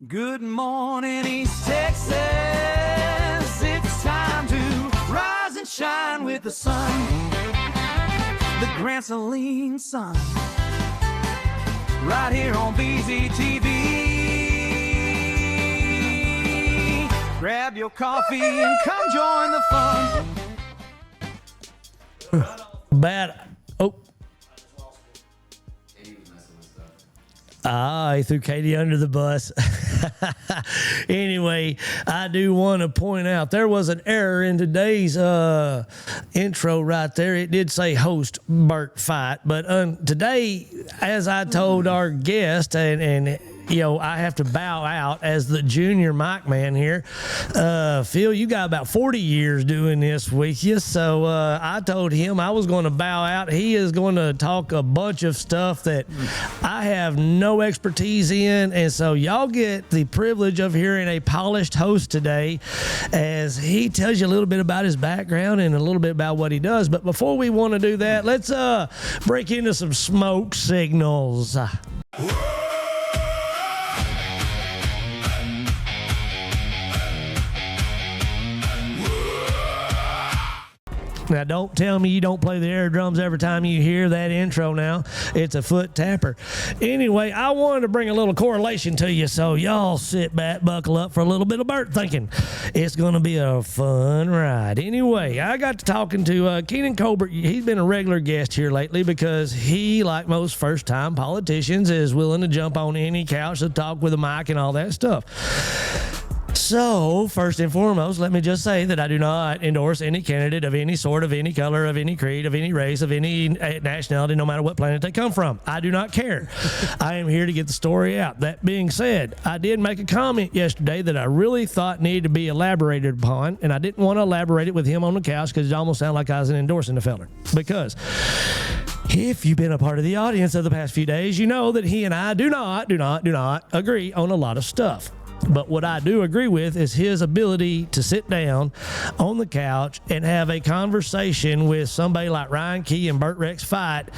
Good morning, East Texas. It's time to rise and shine with the sun. The Grand Saline Sun. Right here on BZTV. Grab your coffee and come join the fun. Bad. Oh. He threw Katie under the bus. Anyway, I do want to point out there was an error in today's intro right there. It did say host Bert Fight, but today, as I told our guest, and you know, I have to bow out as the junior mic man here. Phil, you got about 40 years doing this with you, so I told him I was going to bow out. He is going to talk a bunch of stuff that I have no expertise in, and so y'all get the privilege of hearing a polished host today as he tells you a little bit about his background and a little bit about what he does. But before we want to do that, let's break into some smoke signals. Now, don't tell me you don't play the air drums every time you hear that intro now. It's a foot tapper. Anyway, I wanted to bring a little correlation to you, so y'all sit back, buckle up for a little bit of Bert thinking. It's going to be a fun ride. Anyway, I got to talking to Keenan Colbert. He's been a regular guest here lately because he, like most first-time politicians, is willing to jump on any couch to talk with a mic and all that stuff. So, first and foremost, let me just say that I do not endorse any candidate of any sort, of any color, of any creed, of any race, of any nationality, no matter what planet they come from. I do not care. I am here to get the story out. That being said, I did make a comment yesterday that I really thought needed to be elaborated upon, and I didn't want to elaborate it with him on the couch because it almost sounded like I was endorsing the feller. Because if you've been a part of the audience of the past few days, you know that he and I do not agree on a lot of stuff. But what I do agree with is his ability to sit down on the couch and have a conversation with somebody like Ryan Key and Bert Rex Fight,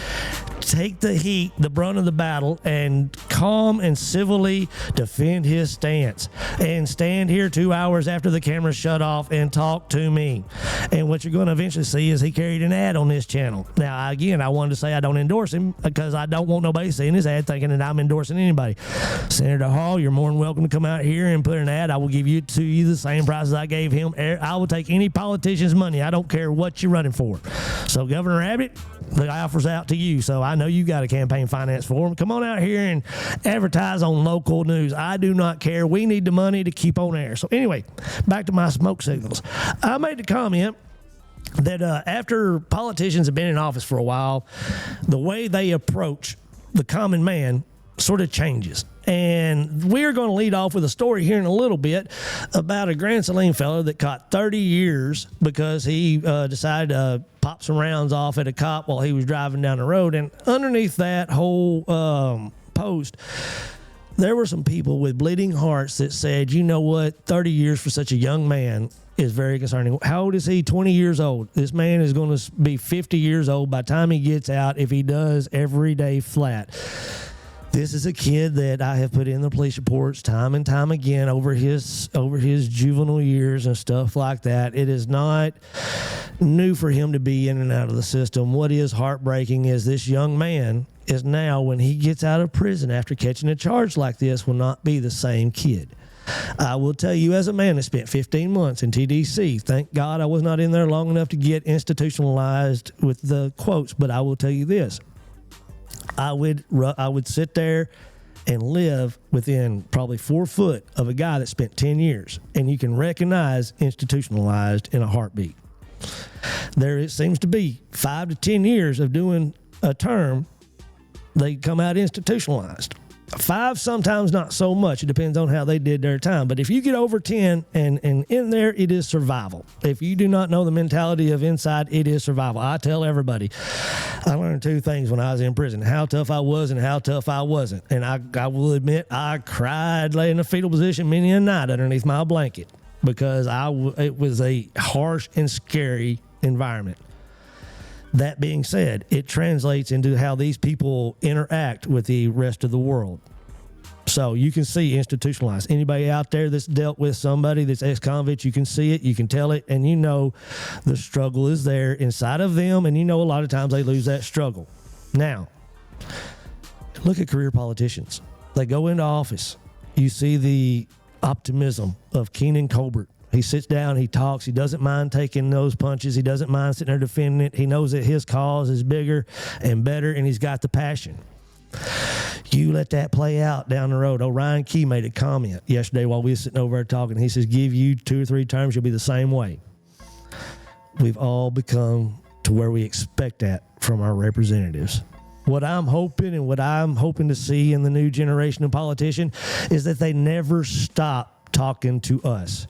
take the heat, the brunt of the battle, and calm and civilly defend his stance and stand here 2 hours after the camera shut off and talk to me. And what you're going to eventually see is he carried an ad on this channel. Now, again, I wanted to say I don't endorse him because I don't want nobody seeing his ad thinking that I'm endorsing anybody. Senator Hall, you're more than welcome to come out here and put an ad. I will give you the same price as I gave him. I will take any politician's money. I don't care what you're running for. So Governor Abbott, the offer's out to you. So I know you got a campaign finance for him. Come on out here and advertise on local news. I do not care. We need the money to keep on air. So anyway, back to my smoke signals. I made the comment that after politicians have been in office for a while, the way they approach the common man sort of changes. And we're going to lead off with a story here in a little bit about a Grand Saline fellow that caught 30 years because he decided to pop some rounds off at a cop while he was driving down the road. And underneath that whole post, there were some people with bleeding hearts that said, you know what, 30 years for such a young man is very concerning. How old is he? 20 years old. This man is going to be 50 years old by the time he gets out if he does every day flat. This is a kid that I have put in the police reports time and time again over his juvenile years and stuff like that. It is not new for him to be in and out of the system. What is heartbreaking is this young man is now, when he gets out of prison after catching a charge like this, will not be the same kid. I will tell you, as a man that spent 15 months in TDC, thank God I was not in there long enough to get institutionalized with the quotes, but I will tell you this. I would sit there and live within probably 4 foot of a guy that spent 10 years, and you can recognize institutionalized in a heartbeat. There it seems to be 5 to 10 years of doing a term, they come out institutionalized. 5, sometimes not so much. It depends on how they did their time. But if you get over 10 and in there, it is survival. If you do not know the mentality of inside, it is survival. I tell everybody, I learned 2 things when I was in prison, how tough I was and how tough I wasn't. And I will admit, I cried, lay in a fetal position many a night underneath my blanket because it was a harsh and scary environment. That being said, it translates into how these people interact with the rest of the world. So you can see institutionalized. Anybody out there that's dealt with somebody that's ex-convict, you can see it, you can tell it, and you know the struggle is there inside of them, and you know a lot of times they lose that struggle. Now, look at career politicians. They go into office. You see the optimism of Keenan Colbert. He sits down, he talks, he doesn't mind taking those punches, he doesn't mind sitting there defending it. He knows that his cause is bigger and better, and he's got the passion. You let that play out down the road. Ryan Key made a comment yesterday while we were sitting over there talking. He says, give you 2 or 3 terms, you'll be the same way. We've all become to where we expect that from our representatives. What I'm hoping to see in the new generation of politician is that they never stop talking to us.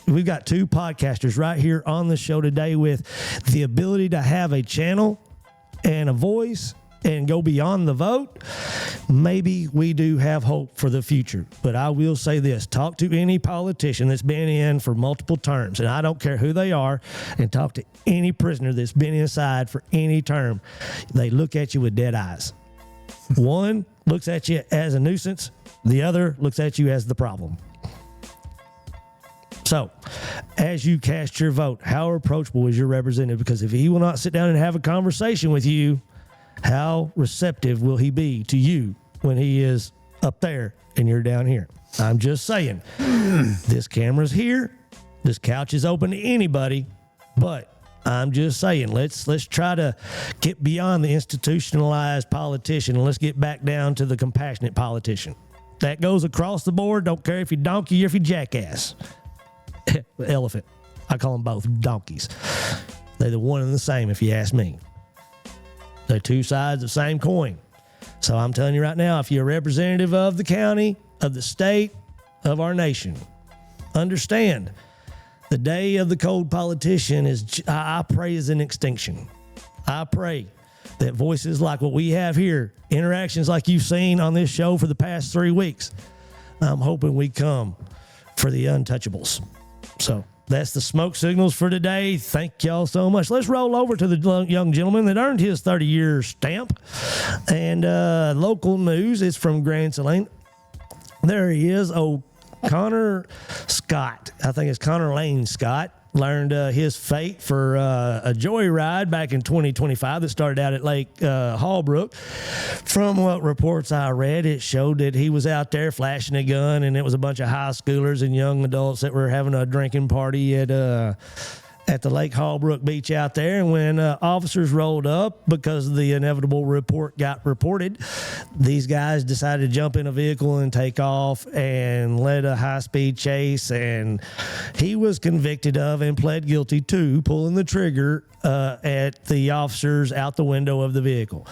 We've got 2 podcasters right here on the show today with the ability to have a channel and a voice and go beyond the vote. Maybe we do have hope for the future. But I will say this, talk to any politician that's been in for multiple terms, and I don't care who they are, and talk to any prisoner that's been inside for any term. They look at you with dead eyes. One looks at you as a nuisance. The other looks at you as the problem. So, as you cast your vote, how approachable is your representative? Because if he will not sit down and have a conversation with you, how receptive will he be to you when he is up there and you're down here? I'm just saying, this camera's here. This couch is open to anybody, but I'm just saying, let's try to get beyond the institutionalized politician and let's get back down to the compassionate politician. That goes across the board. Don't care if you're donkey or if you're jackass. Elephant. I call them both donkeys. They're the one and the same if you ask me. They're 2 sides of the same coin. So I'm telling you right now, if you're a representative of the county, of the state, of our nation, understand the day of the cold politician is, I pray, is an extinction. I pray that voices like what we have here, interactions like you've seen on this show for the past 3 weeks, I'm hoping we come for the untouchables. So that's the smoke signals for today. Thank y'all so much. Let's roll over to the young gentleman that earned his 30-year stamp. And local news is from Grand Saline. There he is, Connor Scott. I think it's Connor Lane Scott. Learned his fate for a joyride back in 2025 that started out at Lake Hallbrook. From what reports I read, it showed that he was out there flashing a gun, and it was a bunch of high schoolers and young adults that were having a drinking party at the Lake Hallbrook beach out there. And when officers rolled up, because the inevitable report got reported, these guys decided to jump in a vehicle and take off and led a high-speed chase. And he was convicted of and pled guilty to pulling the trigger at the officers out the window of the vehicle.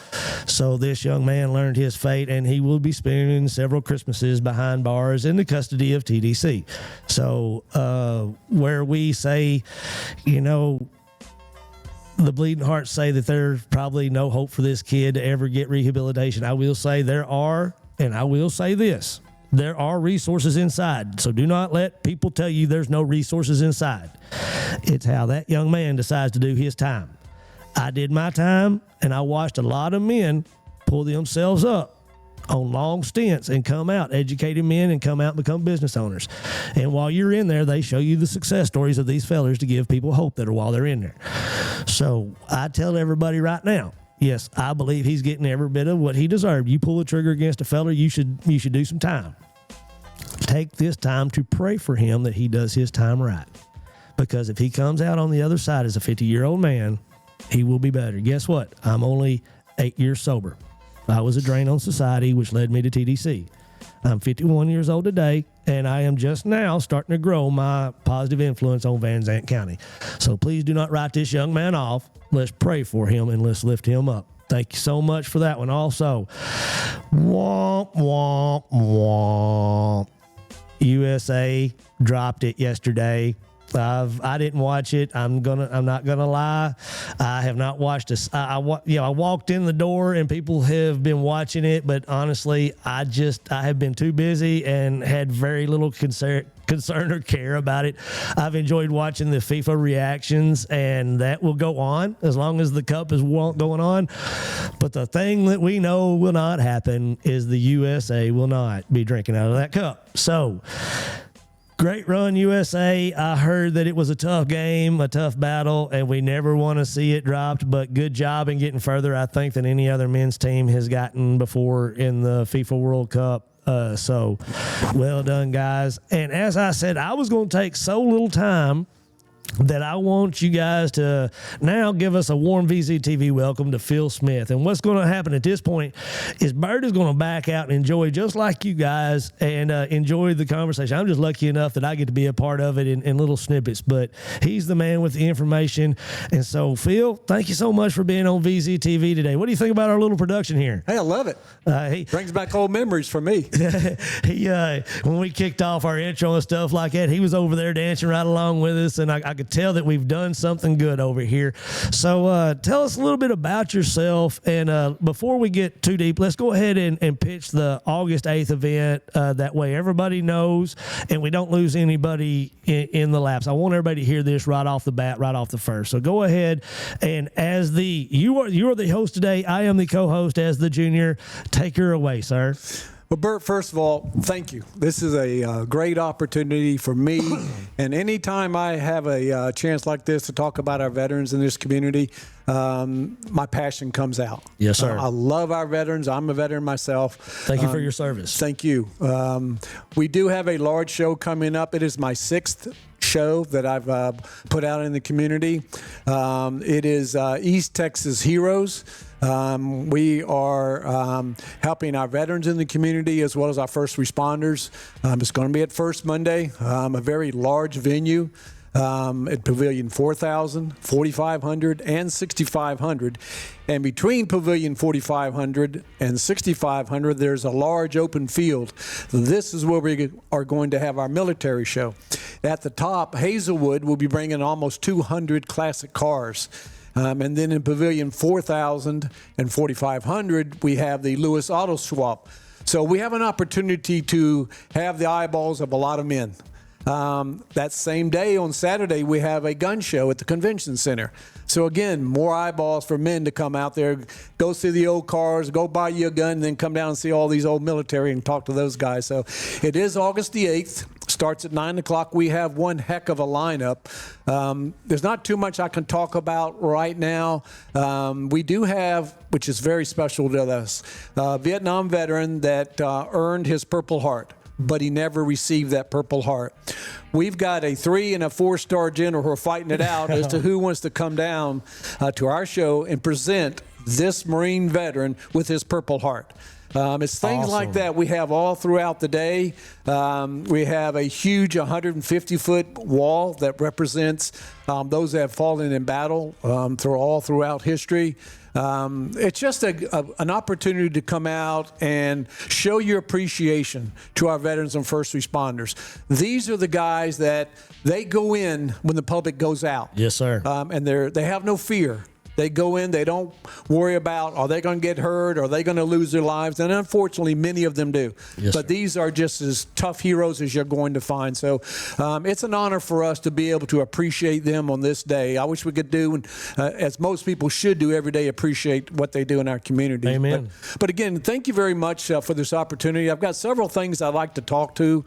So this young man learned his fate, and he will be spending several Christmases behind bars in the custody of TDC. So where we say, you know, the bleeding hearts say that there's probably no hope for this kid to ever get rehabilitation, I will say there are, and I will say this, there are resources inside. So do not let people tell you there's no resources inside. It's how that young man decides to do his time. I did my time, and I watched a lot of men pull themselves up on long stints and come out, educated men, and come out and become business owners. And while you're in there, they show you the success stories of these fellers to give people hope that are while they're in there. So I tell everybody right now, yes, I believe he's getting every bit of what he deserved. You pull the trigger against a feller, you should do some time. Take this time to pray for him that he does his time right. Because if he comes out on the other side as a 50-year-old man, he will be better. Guess what? I'm only 8 years sober. I was a drain on society, which led me to TDC. I'm 51 years old today, and I am just now starting to grow my positive influence on Van Zant County. So please do not write this young man off. Let's pray for him, and let's lift him up. Thank you so much for that one. Also, womp, womp, womp. USA dropped it yesterday. I didn't watch it. I'm not gonna lie. I have not watched this. I walked in the door and people have been watching it, but honestly, I have been too busy and had very little concern or care about it. I've enjoyed watching the FIFA reactions, and that will go on as long as the cup is going on. But the thing that we know will not happen is the USA will not be drinking out of that cup. So, great run, USA. I heard that it was a tough game, a tough battle, and we never want to see it dropped, but good job in getting further, I think, than any other men's team has gotten before in the FIFA World Cup. So well done, guys. And as I said, I was going to take so little time that I want you guys to now give us a warm VZTV welcome to Phil Smith. And what's going to happen at this point is Bird is going to back out and enjoy, just like you guys, and enjoy the conversation. I'm just lucky enough that I get to be a part of it in little snippets, but he's the man with the information. And so, Phil, thank you so much for being on VZTV today. What do you think about our little production here? Hey, I love it. Brings back old memories for me. When we kicked off our intro and stuff like that, he was over there dancing right along with us, and I could tell that we've done something good over here. So tell us a little bit about yourself, and before we get too deep, let's go ahead and pitch the August 8th event. That way everybody knows and we don't lose anybody in the laps. I want everybody to hear this right off the bat, right off the first. So go ahead, and as you are the host today, I am the co-host as the junior. Take her away, sir. Well, Bert, first of all, thank you. This is a great opportunity for me. And anytime I have a chance like this to talk about our veterans in this community, my passion comes out. Yes, sir. I love our veterans. I'm a veteran myself. Thank you for your service. Thank you. We do have a large show coming up. It is my 6th show that I've put out in the community. It is East Texas Heroes. We are helping our veterans in the community as well as our first responders. It's going to be at First Monday, a very large venue at Pavilion 4,000, 4,500, and 6,500. And between Pavilion 4,500 and 6,500, there's a large open field. This is where we are going to have our military show. At the top, Hazelwood will be bringing almost 200 classic cars. And then in Pavilion 4,000 and 4,500, we have the Lewis Auto Swap. So we have an opportunity to have the eyeballs of a lot of men. That same day on Saturday, we have a gun show at the convention center. So again, more eyeballs for men to come out there, go see the old cars, go buy you a gun, and then come down and see all these old military and talk to those guys. So it is August the 8th. Starts at 9 o'clock. We have one heck of a lineup. There's not too much I can talk about right now. We do have, which is very special to us, a Vietnam veteran that earned his Purple Heart, but he never received that Purple Heart. We've got a 3- and a 4-star general who are fighting it out as to who wants to come down to our show and present this Marine veteran with his Purple Heart. It's things awesome. like that we have all throughout the day. We have a huge 150-foot wall that represents those that have fallen in battle throughout history. It's just an opportunity to come out and show your appreciation to our veterans and first responders. These are the guys that they go in when the public goes out. Yes, sir. And they have no fear. They go in, they don't worry about, are they going to get hurt? Are they going to lose their lives? And unfortunately, many of them do. Yes, but sir. these are just as tough heroes as you're going to find. So it's an honor for us to be able to appreciate them on this day. I wish we could do, as most people should do every day, appreciate what they do in our community. Amen. But again, thank you very much for this opportunity. I've got several things I'd like to talk to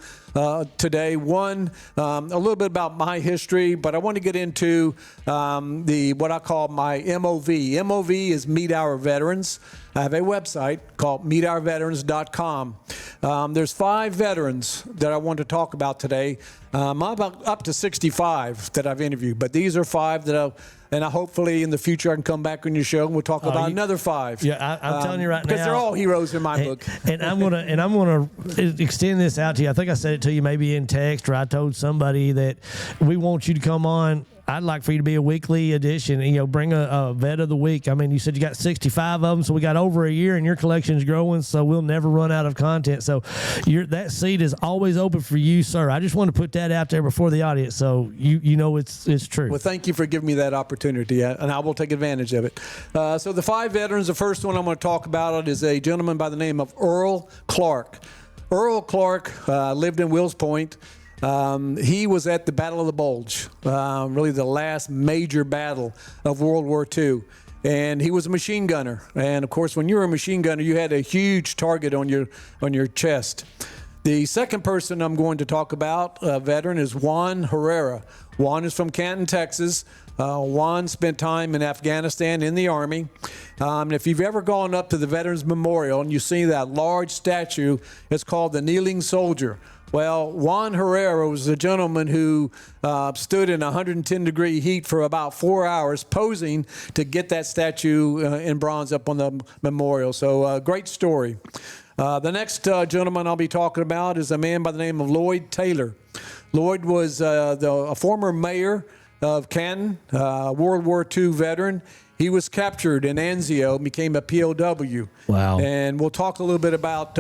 today. One, a little bit about my history, but I want to get into what I call my MOV. MOV is Meet Our Veterans. I have a website called meetourveterans.com. There's 5 veterans that I want to talk about today. I'm about up to 65 that I've interviewed, but these are 5 that I hopefully in the future I can come back on your show and we'll talk about another 5. Yeah, I'm telling you right now, because they're all heroes in my book. And I'm gonna extend this out to you. I think I said it to you maybe in text, or I told somebody that we want you to come on. I'd like for you to be a weekly edition. You know, bring a vet of the week. I mean, you said you got 65 of them, so we got over a year, and your collection's growing, so we'll never run out of content. So that seat is always open for you, sir. I just want to put that out there before the audience, so you know it's true. Well, thank you for giving me that opportunity, and I will take advantage of it. So the 5 veterans, the first one I'm going to talk about is a gentleman by the name of Earl Clark. Earl Clark lived in Wills Point. He was at the Battle of the Bulge, really the last major battle of World War II. And he was a machine gunner. And of course, when you were a machine gunner, you had a huge target on your chest. The second person I'm going to talk about, a veteran, is Juan Herrera. Juan is from Canton, Texas. Juan spent time in Afghanistan in the Army. And if you've ever gone up to the Veterans Memorial and you see that large statue, it's called the Kneeling Soldier. Well, Juan Herrera was a gentleman who stood in 110-degree heat for about 4 hours posing to get that statue in bronze up on the memorial. So great story. The next gentleman I'll be talking about is a man by the name of Lloyd Taylor. Lloyd was a former mayor of Canton, World War II veteran. He was captured in Anzio and became a POW. Wow. And we'll talk a little bit about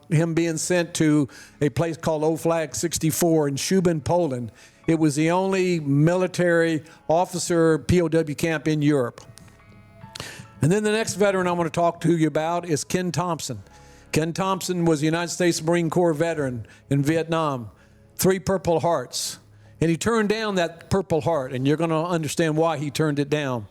him being sent to a place called Old Flag 64 in Shubin, Poland. It was the only military officer POW camp in Europe. And then the next veteran I want to talk to you about is Ken Thompson. Ken Thompson was a United States Marine Corps veteran in Vietnam, 3 Purple Hearts. And he turned down that Purple Heart, and you're going to understand why he turned it down.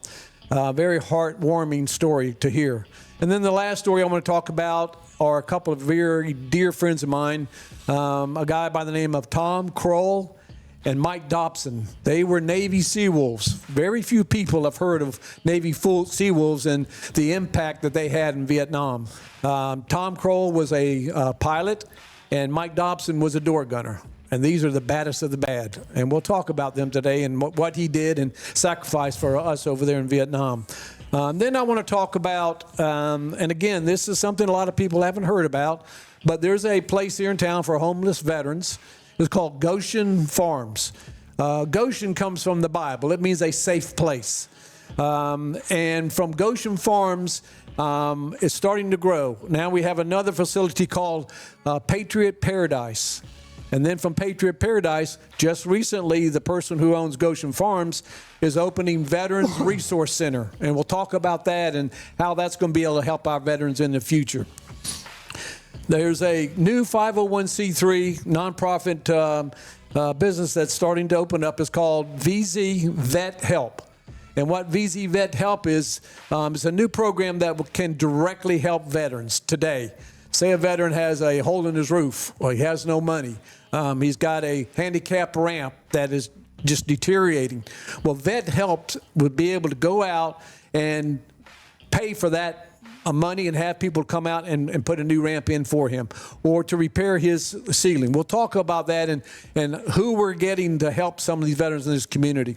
Very heartwarming story to hear. And then the last story I want to talk about are a couple of very dear friends of mine, a guy by the name of Tom Kroll and Mike Dobson. They were Navy Sea Wolves. Very few people have heard of Navy Sea Wolves and the impact that they had in Vietnam. Tom Kroll was a pilot, and Mike Dobson was a door gunner. And these are the baddest of the bad. And we'll talk about them today and what he did and sacrificed for us over there in Vietnam. Then I want to talk about, and again, this is something a lot of people haven't heard about, but there's a place here in town for homeless veterans. It's called Goshen Farms. Goshen comes from the Bible. It means a safe place. And from Goshen Farms, it's starting to grow. Now we have another facility called Patriot Paradise. And then from Patriot Paradise, just recently, the person who owns Goshen Farms is opening Veterans Resource Center. And we'll talk about that and how that's going to be able to help our veterans in the future. There's a new 501c3 nonprofit business that's starting to open up. It's called VZ Vet Help. And what VZ Vet Help is a new program that can directly help veterans today. Say a veteran has a hole in his roof, or he has no money. He's got a handicap ramp that is just deteriorating. Well, Vet Help would be able to go out and pay for that money and have people come out and put a new ramp in for him, or to repair his ceiling. We'll talk about that and who we're getting to help some of these veterans in this community.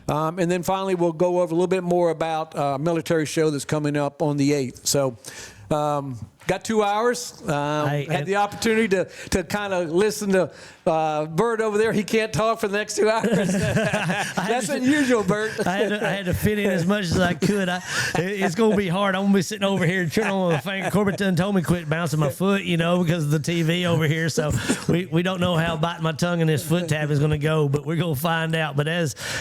And then finally, we'll go over a little bit more about a military show that's coming up on the 8th. So, got 2 hours. Had the opportunity to kind of listen to Bert over there. He can't talk for the next 2 hours. That's unusual, Bert. I had to fit in as much as I could. It's going to be hard. I'm going to be sitting over here chewing on the finger. Corbett done told me quit bouncing my foot, because of the TV over here. So we don't know how biting my tongue and this foot tab is going to go, but we're going to find out. But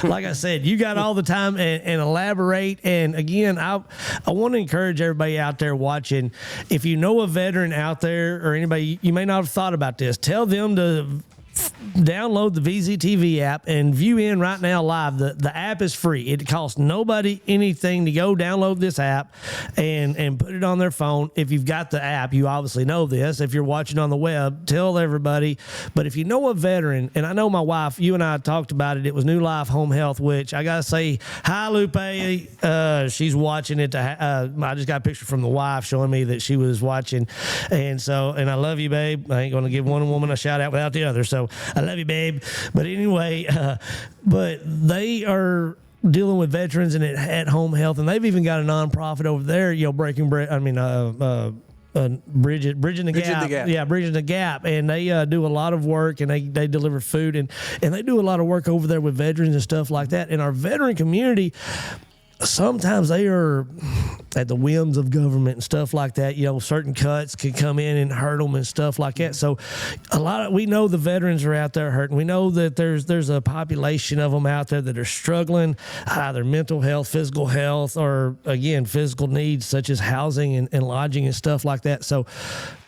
like I said, you got all the time and elaborate. And again, I want to encourage everybody out there watching, if you know a veteran out there or anybody, you may not have thought about this, tell them to download the VZTV app and view in right now live. The app is free. It costs nobody anything to go download this app and put it on their phone. If you've got the app, you obviously know this. If you're watching on the web, tell everybody. But if you know a veteran, and I know my wife, you and I talked about it, it was New Life Home Health, which I got to say, hi, Lupe. She's watching it. I just got a picture from the wife showing me that she was watching. And I love you, babe. I ain't going to give one woman a shout out without the other. So I love you, babe. But anyway, but they are dealing with veterans and at home health, and they've even got a nonprofit over there, Breaking Bread. Bridging the Gap. Yeah, Bridging the Gap. And they do a lot of work, and they deliver food, and they do a lot of work over there with veterans and stuff like that. And our veteran community, sometimes they are at the whims of government and stuff like that. You know, certain cuts can come in and hurt them and stuff like that. So we know the veterans are out there hurting. We know that there's a population of them out there that are struggling, either mental health, physical health, or again, physical needs such as housing and lodging and stuff like that. So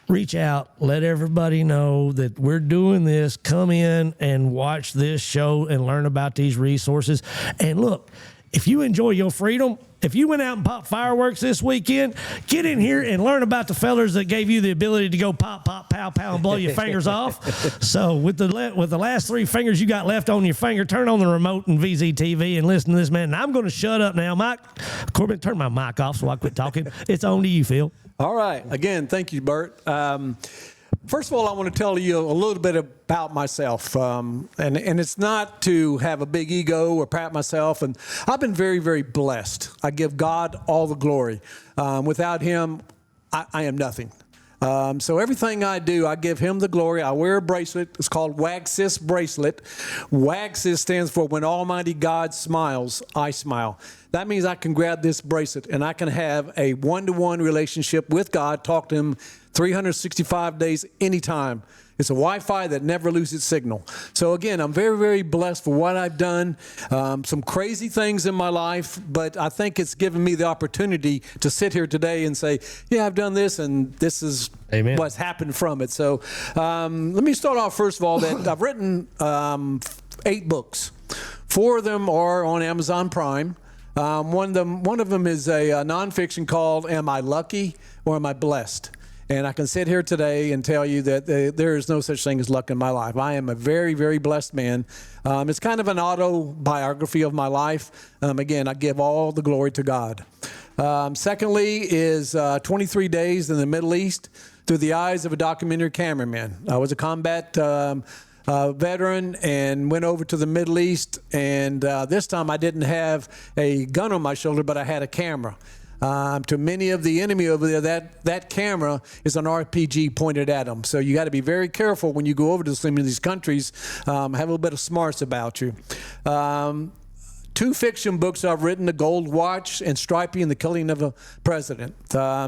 reach out, let everybody know that we're doing this. Come in and watch this show and learn about these resources. And look, if you enjoy your freedom, if you went out and popped fireworks this weekend, get in here and learn about the fellers that gave you the ability to go pop, pop, pow, pow, and blow your fingers off. So with the last 3 fingers you got left on your finger, turn on the remote in VZTV and listen to this man. And I'm going to shut up now. Mike Corbin, turn my mic off so I quit talking. It's on to you, Phil. All right. Again, thank you, Bert. First of all, I want to tell you a little bit about myself, and it's not to have a big ego or pat myself. And I've been very, very blessed. I give God all the glory. Without Him, I am nothing. So everything I do, I give Him the glory. I wear a bracelet. It's called WAGSIS bracelet. WAGSIS stands for When Almighty God Smiles, I Smile. That means I can grab this bracelet and I can have a one-to-one relationship with God, talk to Him 365 days, anytime. It's a Wi-Fi that never loses signal. So again, I'm very, very blessed for what I've done. Some crazy things in my life, but I think it's given me the opportunity to sit here today and say, yeah, I've done this, and this is Amen. What's happened from it. So let me start off, first of all, that I've written 8 books. 4 of them are on Amazon Prime. One of them is a nonfiction called Am I Lucky or Am I Blessed? And I can sit here today and tell you that there is no such thing as luck in my life. I am a very, very blessed man. It's kind of an autobiography of my life. Again, I give all the glory to God. Secondly is 23 Days in the Middle East through the eyes of a documentary cameraman. I was a combat veteran and went over to the Middle East. And this time I didn't have a gun on my shoulder, but I had a camera. To many of the enemy over there, that camera is an RPG pointed at them. So you got to be very careful when you go over to some of these countries. Have a little bit of smarts about you. 2 fiction books I've written, The Gold Watch and Stripey and the Killing of a President. I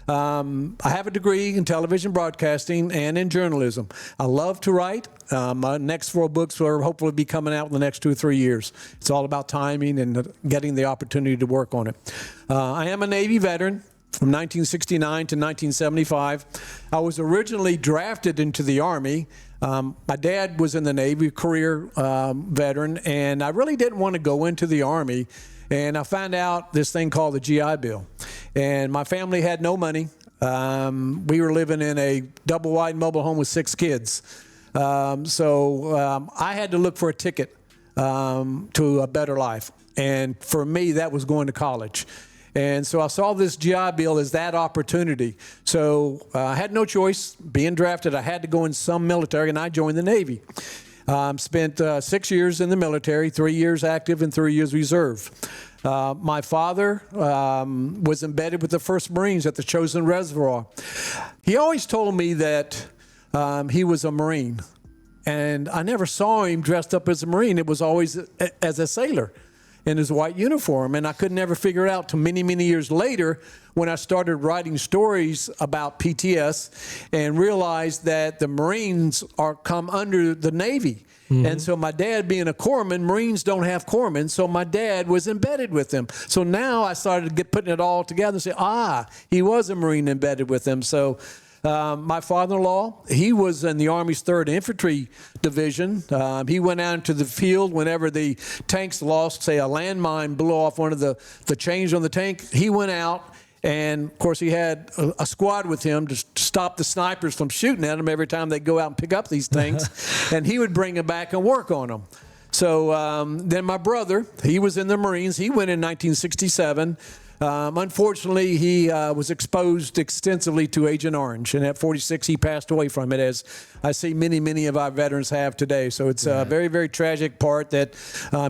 have a degree in television broadcasting and in journalism. I love to write. My next 4 books will hopefully be coming out in the next 2 or 3 years. It's all about timing and getting the opportunity to work on it. I am a Navy veteran from 1969 to 1975. I was originally drafted into the Army. My dad was in the Navy, career veteran, and I really didn't want to go into the Army. And I found out this thing called the GI Bill. And my family had no money. We were living in a double-wide mobile home with 6 kids. So I had to look for a ticket to a better life. And for me, that was going to college. And so I saw this GI Bill as that opportunity. So I had no choice. Being drafted, I had to go in some military, and I joined the Navy. Spent 6 years in the military, 3 years active and 3 years reserve. My father was embedded with the 1st Marines at the Chosin Reservoir. He always told me that he was a Marine. And I never saw him dressed up as a Marine. It was always as a sailor in his white uniform, and I could never figure it out till many, many years later when I started writing stories about PTS and realized that the Marines come under the Navy. Mm-hmm. And so my dad being a corpsman, Marines don't have corpsmen, so my dad was embedded with them. So now I started putting it all together and say, he was a Marine embedded with them. So my father-in-law, he was in the Army's 3rd Infantry Division. He went out into the field whenever the tanks lost, say, a landmine blew off one of the chains on the tank. He went out, and, of course, he had a squad with him to stop the snipers from shooting at him every time they go out and pick up these things. And he would bring them back and work on them. So then my brother, he was in the Marines. He went in 1967. Unfortunately, he was exposed extensively to Agent Orange, and at 46, he passed away from it, as I see many, many of our veterans have today. So it's a very, very tragic part that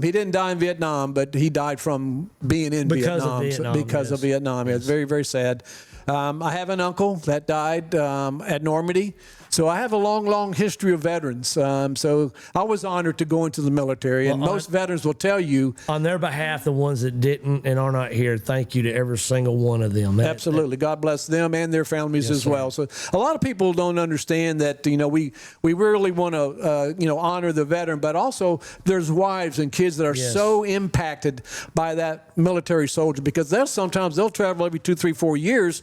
he didn't die in Vietnam, but he died from being in Vietnam. Because of Vietnam. Yes. It's very, very sad. I have an uncle that died at Normandy. So I have a long, long history of veterans. So I was honored to go into the military. And most veterans will tell you. On their behalf, the ones that didn't and are not here, thank you to every single one of them. Absolutely. God bless them and their families as well. So a lot of people don't understand that, we really want to, honor the veteran, but also there's wives and kids that are so impacted by that military soldier, because sometimes they'll travel every 2, 3, 4 years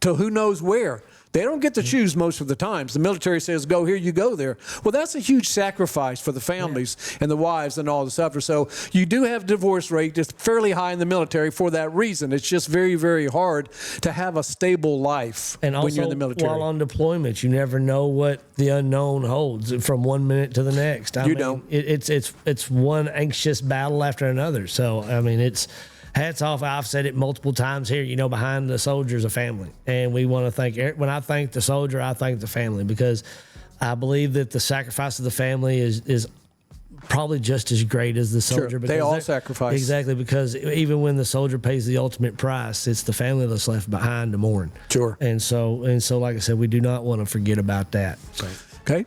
to who knows where. They don't get to choose most of the times. The military says, go here, you go there. Well, that's a huge sacrifice for the families and the wives and all the stuff. So you do have a divorce rate that's fairly high in the military for that reason. It's just very, very hard to have a stable life and when you're in the military. While on deployment, you never know what the unknown holds from 1 minute to the next. I mean, it's one anxious battle after another. So, I mean, it's hats off. I've said it multiple times here, behind the soldier is a family. And we want to thank, when I thank the soldier, I thank the family, because I believe that the sacrifice of the family is probably just as great as the soldier. Sure, they all sacrifice. Exactly, because even when the soldier pays the ultimate price, it's the family that's left behind to mourn. Sure. And so, like I said, we do not want to forget about that. So. Okay.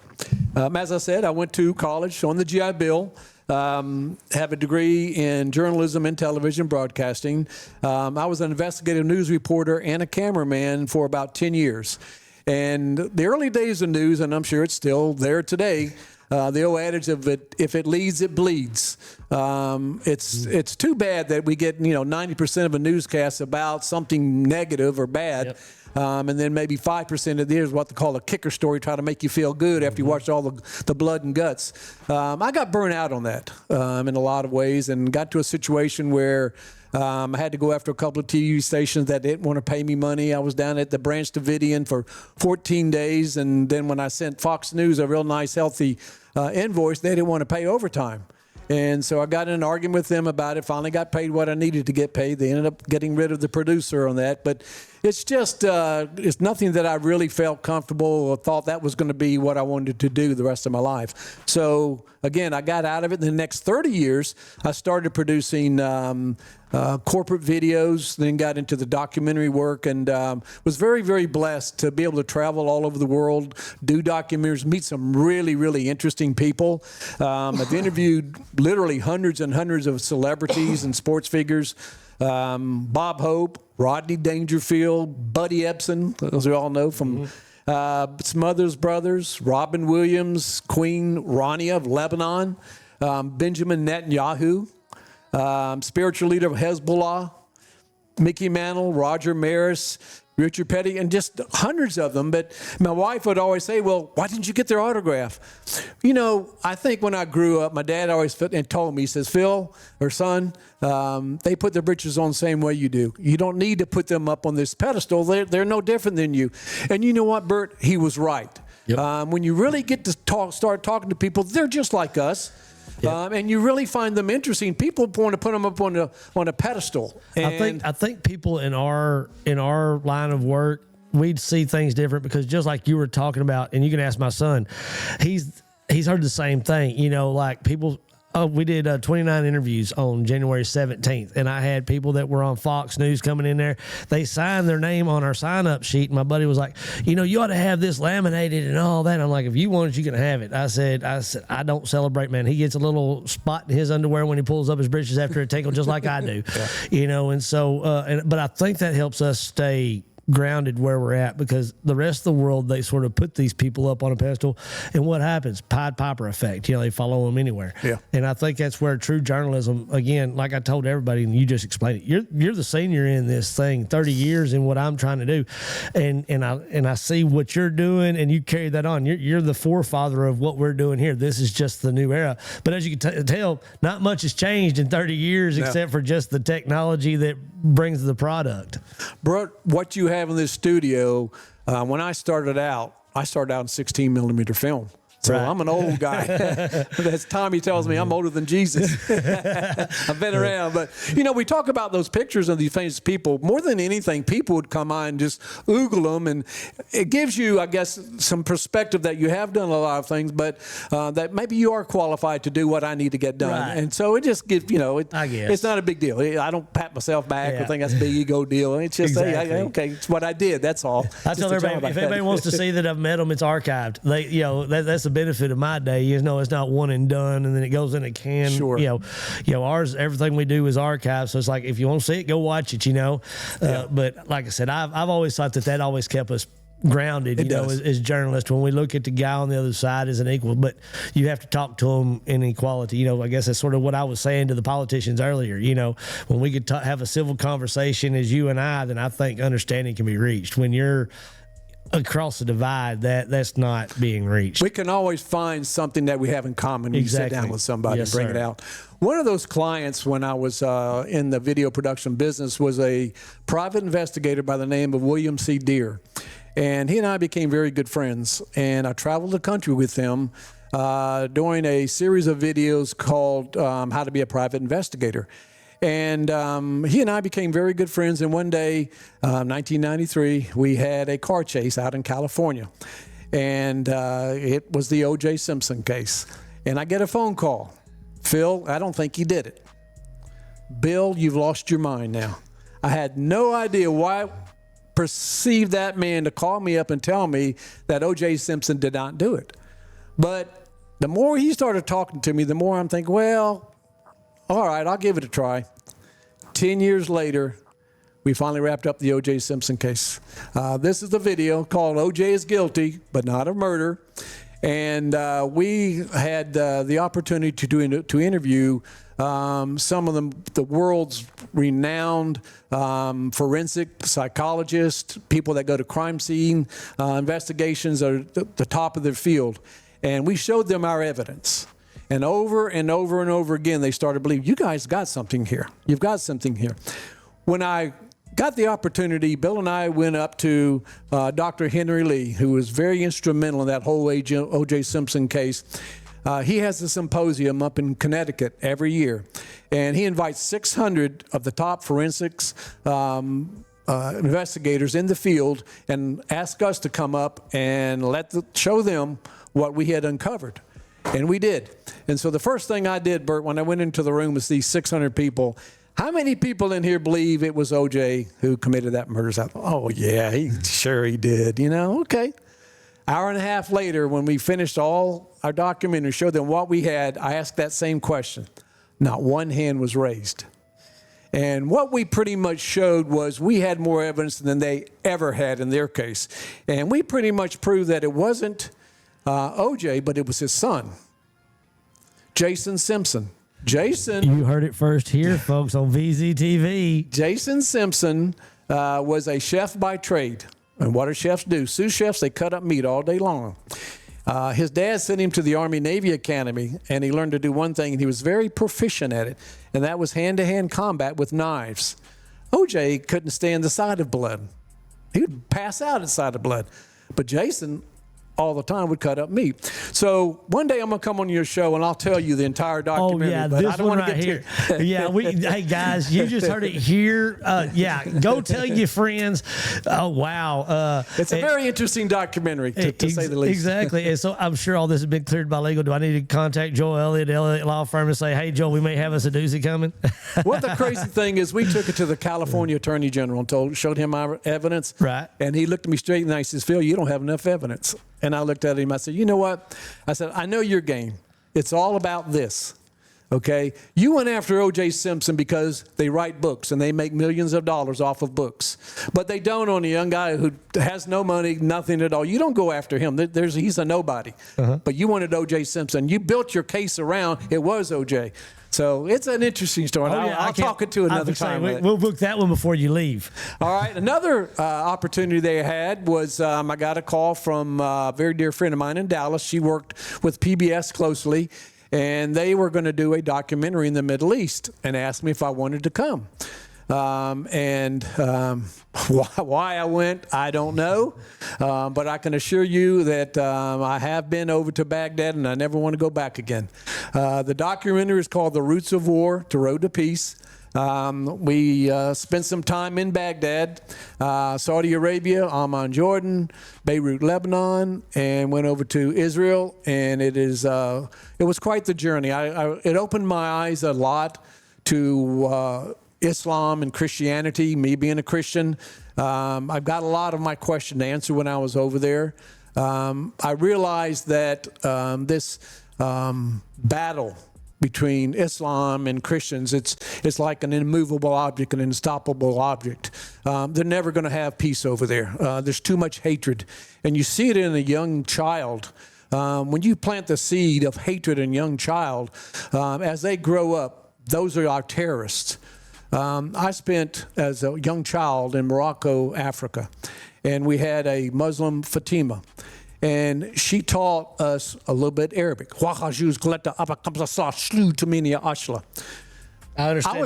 As I said, I went to college on the GI Bill. Have a degree in journalism and television broadcasting. I was an investigative news reporter and a cameraman for about 10 years. And the early days of news, and I'm sure it's still there today, the old adage of if it leads, it bleeds. It's too bad that we get 90% of a newscast about something negative or bad. Yep. And then maybe 5% of the is what they call a kicker story, try to make you feel good after you watch all the blood and guts. I got burnt out on that in a lot of ways, and got to a situation where I had to go after a couple of TV stations that didn't want to pay me money. I was down at the Branch Davidian for 14 days, and then when I sent Fox News a real nice, healthy invoice, they didn't want to pay overtime. And so I got in an argument with them about it, finally got paid what I needed to get paid. They ended up getting rid of the producer on that. But it's just, it's nothing that I really felt comfortable or thought that was going to be what I wanted to do the rest of my life. So again, I got out of it. In the next 30 years, I started producing corporate videos, then got into the documentary work, and was very, very blessed to be able to travel all over the world, do documentaries, meet some really, really interesting people. I've interviewed literally hundreds and hundreds of celebrities and sports figures. Bob Hope, Rodney Dangerfield, Buddy Ebsen, as we all know from Smothers Brothers, Robin Williams, Queen Rania of Lebanon, Benjamin Netanyahu, spiritual leader of Hezbollah, Mickey Mantle, Roger Maris, Richard Petty, and just hundreds of them. But my wife would always say, well, why didn't you get their autograph? I think when I grew up, my dad always told me, he says, Phil, or son, they put their britches on the same way you do. You don't need to put them up on this pedestal. They're no different than you. And you know what, Bert? He was right. Yep. When you really get to start talking to people, they're just like us. Yep. And you really find them interesting. People want to put them up on a pedestal. And I think people in our line of work, we'd see things different, because just like you were talking about, and you can ask my son, he's heard the same thing. Like people. We did 29 interviews on January 17th, and I had people that were on Fox News coming in there. They signed their name on our sign-up sheet, and my buddy was like, you ought to have this laminated and all that. And I'm like, if you want it, you can have it. I said, I don't celebrate, man. He gets a little spot in his underwear when he pulls up his britches after a tinkle, just like I do. And so, but I think that helps us stay grounded where we're at, because the rest of the world, they sort of put these people up on a pedestal, and what happens? Pied Piper effect. They follow them anywhere. Yeah. And I think that's where true journalism, again, like I told everybody, and you just explained it, you're the senior in this thing, 30 years in what I'm trying to do, and I see what you're doing, and you carry that on. You're the forefather of what we're doing here. This is just the new era. But as you can tell, not much has changed in 30 years except for just the technology that brings the product. Brett, what you have in this studio, when I started out in 16 millimeter film. So Right. I'm an old guy. As Tommy tells me, I'm older than Jesus. I've been around. But, we talk about those pictures of these famous people. More than anything, people would come on and just oogle them. And it gives you, I guess, some perspective that you have done a lot of things, but that maybe you are qualified to do what I need to get done. Right. And so it just gives, I guess. it's not a big deal. I don't pat myself back or Yeah. think that's a big ego deal. It's just, Exactly. okay, it's what I did. That's all. I tell everybody, if anybody wants to see that I've met them, it's archived. That's the benefit of my day. It's not one and done, and then it goes in a can. Sure. Ours, everything we do is archived. So it's like, if you want to see it, go watch it. But like I said, I've always thought that always kept us grounded, as journalists, when we look at the guy on the other side as an equal, but you have to talk to him in equality. I guess that's sort of what I was saying to the politicians earlier. When we could have a civil conversation as you and I, then I think understanding can be reached. When you're across the divide, that's not being reached. We can always find something that we have in common when you sit down with somebody and bring it out. One of those clients when I was in the video production business was a private investigator by the name of William C. Deere. And he and I became very good friends. And I traveled the country with him doing a series of videos called How to Be a Private Investigator. And he and I became very good friends. And one day, 1993, we had a car chase out in California. And it was the O.J. Simpson case. And I get a phone call. Phil, I don't think he did it. Bill, you've lost your mind now. I had no idea why I perceived that man to call me up and tell me that O.J. Simpson did not do it. But the more he started talking to me, the more I'm thinking, well, all right, I'll give it a try. 10 years later, we finally wrapped up the O.J. Simpson case. This is the video called O.J. is Guilty, but Not of Murder. And we had the opportunity to interview some of the world's renowned forensic psychologists, people that go to crime scene investigations, are the top of their field. And we showed them our evidence. And over and over and over again, they started believing, you guys got something here. You've got something here. When I got the opportunity, Bill and I went up to Dr. Henry Lee, who was very instrumental in that whole O.J. Simpson case. He has a symposium up in Connecticut every year, and he invites 600 of the top forensics investigators in the field and asks us to come up and show them what we had uncovered. And we did. And so the first thing I did, Bert, when I went into the room with these 600 people, how many people in here believe it was O.J. who committed that murder? Oh, yeah, he did. Okay. Hour and a half later, when we finished all our documentary, showed them what we had, I asked that same question. Not one hand was raised. And what we pretty much showed was we had more evidence than they ever had in their case. And we pretty much proved that it wasn't O.J., but it was his son, Jason Simpson. You heard it first here, folks, on VZTV. Jason Simpson was a chef by trade. And what do chefs do? Sous chefs, they cut up meat all day long. His dad sent him to the Army Navy Academy, and he learned to do one thing, and he was very proficient at it, and that was hand-to-hand combat with knives. O.J. couldn't stand the sight of blood. He would pass out at the sight of blood. But Jason, all the time, would cut up meat. So one day I'm going to come on your show and I'll tell you the entire documentary. Oh, yeah, but this I don't one want to right get here. Yeah, hey, guys, you just heard it here. Go tell your friends. Oh, wow. It's a very interesting documentary, to say the least. Exactly. And so I'm sure all this has been cleared by legal. Do I need to contact Joel Elliott, Elliott Law Firm, and say, hey, Joel, we may have us a doozy coming? Well, the crazy thing is we took it to the California Attorney General and showed him our evidence. Right. And he looked at me straight in the eye and says, Phil, you don't have enough evidence. And I looked at him. I said, you know what? I said, I know your game. It's all about this. Okay? You went after O.J. Simpson because they write books and they make millions of dollars off of books. But they don't on a young guy who has no money, nothing at all. You don't go after him. He's a nobody. But you wanted O.J. Simpson. You built your case around it was O.J. So it's an interesting story. I'll talk it to another time. We'll book that one before you leave. All right. Another opportunity they had was I got a call from a very dear friend of mine in Dallas. She worked with PBS closely, and they were going to do a documentary in the Middle East and asked me if I wanted to come. Why I went, I don't know. But I can assure you that I have been over to Baghdad, and I never want to go back again. The documentary is called The Roots of War to Road to Peace. We spent some time in Baghdad, Saudi Arabia, Amman, Jordan, Beirut, Lebanon, and went over to Israel. And it was quite the journey. It opened my eyes a lot to Islam and Christianity, me being a Christian. I've got a lot of my question to answer when I was over there. I realized that this battle between Islam and Christians, it's like an immovable object, an unstoppable object. They're never going to have peace over there. There's too much hatred. And you see it in a young child. When you plant the seed of hatred in a young child, as they grow up, those are our terrorists. I spent as a young child in Morocco, Africa, and we had a Muslim Fatima. And she taught us a little bit Arabic. I understand. I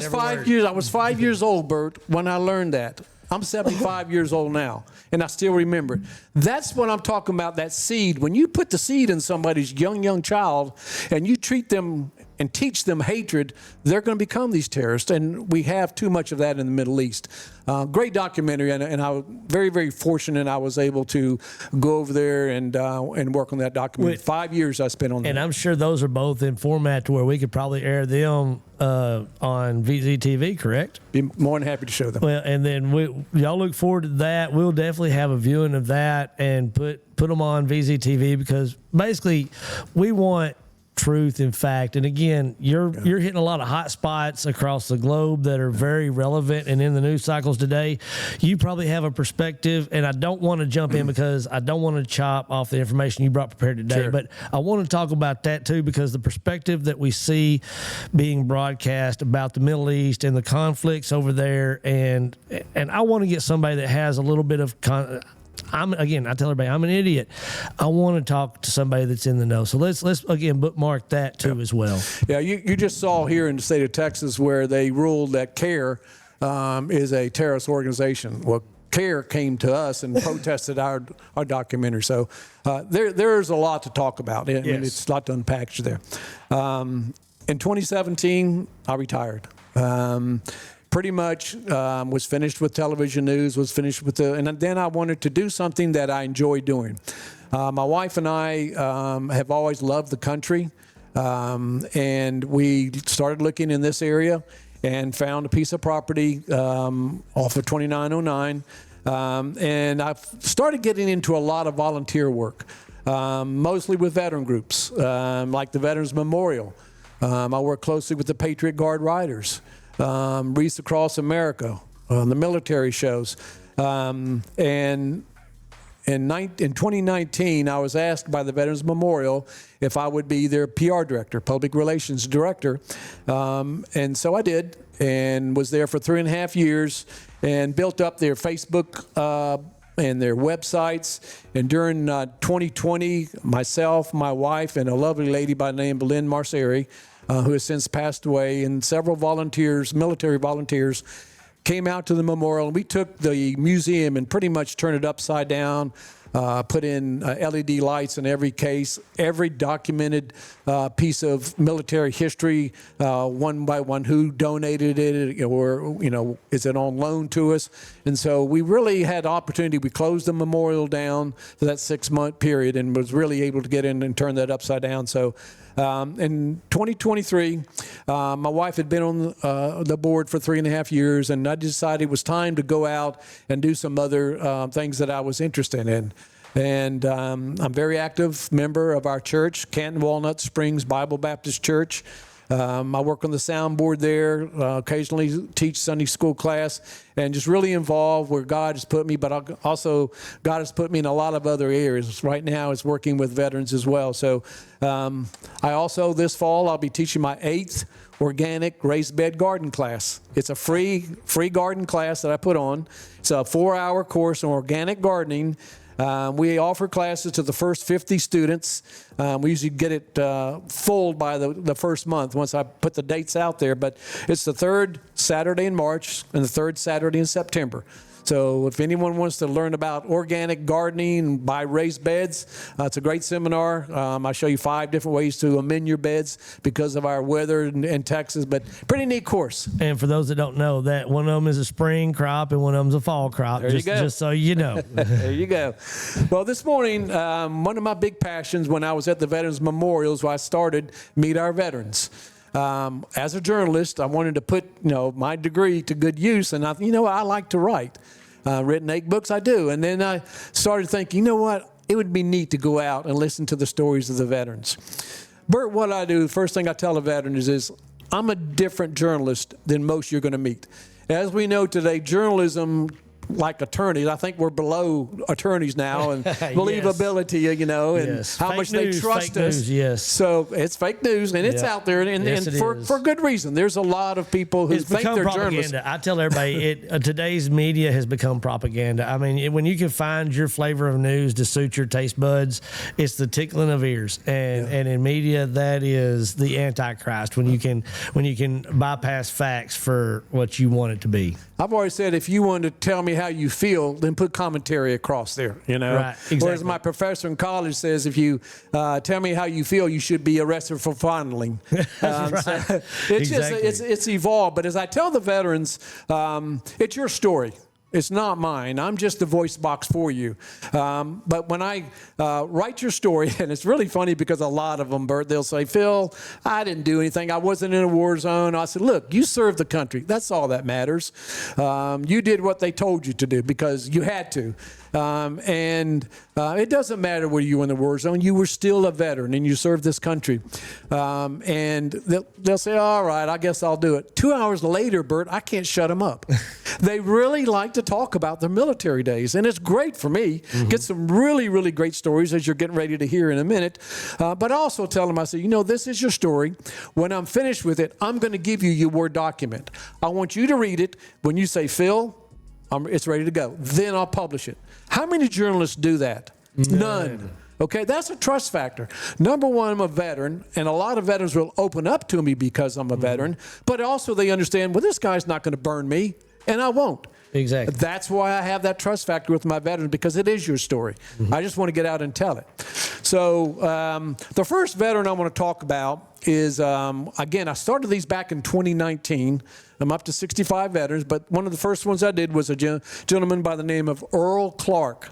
was 5 years old, Bert, when I learned that. I'm 75 years old now, and I still remember it. That's what I'm talking about, that seed. When you put the seed in somebody's young child and you treat them and teach them hatred, they're going to become these terrorists. And we have too much of that in the Middle East. Great documentary, and I was very, very fortunate I was able to go over there and work on that documentary. 5 years I spent on that. And I'm sure those are both in format to where we could probably air them on VZTV, correct? Be more than happy to show them. Well, and then y'all look forward to that. We'll definitely have a viewing of that and put them on VZTV, because basically we want truth and fact. And again, you're hitting a lot of hot spots across the globe that are very relevant and in the news cycles today. You probably have a perspective, and I don't want to jump in because I don't want to chop off the information you brought prepared today. Sure. But I want to talk about that too, because the perspective that we see being broadcast about the Middle East and the conflicts over there, and I want to get somebody that has a little bit of I tell everybody I'm an idiot. I want to talk to somebody that's in the know. So let's again bookmark that too as well. Yeah, you just saw here in the state of Texas where they ruled that CARE is a terrorist organization. Well, CARE came to us and protested our documentary. So there's a lot to talk about. I mean, it's a lot to unpack there. In 2017, I retired. Pretty much was finished with television news, and then I wanted to do something that I enjoy doing. My wife and I have always loved the country, and we started looking in this area and found a piece of property off of 2909, and I started getting into a lot of volunteer work, mostly with veteran groups, like the Veterans Memorial. I work closely with the Patriot Guard Riders. Wreaths Across America, the military shows. And in 2019, I was asked by the Veterans Memorial if I would be their PR director, public relations director. And so I did, and was there for 3.5 years and built up their Facebook and their websites. And during 2020, myself, my wife, and a lovely lady by the name of Lynn Marceri, who has since passed away, and several volunteers, military volunteers, came out to the memorial. And we took the museum and pretty much turned it upside down, put in LED lights in every case, every documented piece of military history, one by one, who donated it, or is it on loan to us? And so we really had opportunity. We closed the memorial down for that 6-month period and was really able to get in and turn that upside down. So in 2023, my wife had been on the board for 3.5 years, and I decided it was time to go out and do some other things that I was interested in. And I'm a very active member of our church, Canton Walnut Springs Bible Baptist Church. I work on the soundboard there, occasionally teach Sunday school class, and just really involved where God has put me, but also God has put me in a lot of other areas. Right now is working with veterans as well. So I also, this fall, I'll be teaching my 8th organic raised bed garden class. It's a free garden class that I put on. It's a 4-hour course on organic gardening. We offer classes to the first 50 students. We usually get it full by the first month once I put the dates out there. But it's the third Saturday in March and the third Saturday in September. So if anyone wants to learn about organic gardening and buy raised beds, it's a great seminar. I show you 5 different ways to amend your beds because of our weather in Texas, but pretty neat course. And for those that don't know, that one of them is a spring crop and one of them is a fall crop. There you go. Just so you know. There you go. Well, this morning, one of my big passions when I was at the Veterans Memorials, where I started Meet Our Veterans. As a journalist, I wanted to put my degree to good use, and I like to write. Written 8 books, I do. And then I started thinking, you know what? It would be neat to go out and listen to the stories of the veterans. Bert, what I do, first thing I tell a veteran is I'm a different journalist than most you're going to meet. As we know today, journalism, like attorneys, I think we're below attorneys now, and believability, and how Fake much news, they trust fake us. News, yes. So it's fake news, and it's out there, and for good reason. There's a lot of people who think they're journalists. I tell everybody, today's media has become propaganda. I mean, when you can find your flavor of news to suit your taste buds, it's the tickling of ears, and in media, that is the Antichrist. When you can bypass facts for what you want it to be. I've always said, if you want to tell me how you feel, then put commentary across there, Right, exactly. Whereas my professor in college says, if you tell me how you feel, you should be arrested for fondling. Right. So it's evolved. But as I tell the veterans, it's your story. It's not mine. I'm just the voice box for you. But when I write your story, and it's really funny because a lot of them, Bert, they'll say, Phil, I didn't do anything. I wasn't in a war zone. I said, look, you served the country. That's all that matters. You did what they told you to do because you had to. And it doesn't matter whether you were in the war zone. You were still a veteran, and you served this country. And they'll say, all right, I guess I'll do it. 2 hours later, Bert, I can't shut them up. They really like to talk about their military days, and it's great for me. Mm-hmm. Get some really, really great stories, as you're getting ready to hear in a minute. But I also tell them, I say, this is your story. When I'm finished with it, I'm going to give you your Word document. I want you to read it. When you say, Phil, it's ready to go, then I'll publish it. How many journalists do that? None. Okay, that's a trust factor. Number one, I'm a veteran, and a lot of veterans will open up to me because I'm a veteran, but also they understand, well, this guy's not going to burn me, and I won't. Exactly. That's why I have that trust factor with my veterans, because it is your story. I just want to get out and tell it. So the first veteran I want to talk about is, again, I started these back in 2019. I'm up to 65 veterans, but one of the first ones I did was a gentleman by the name of Earl Clark.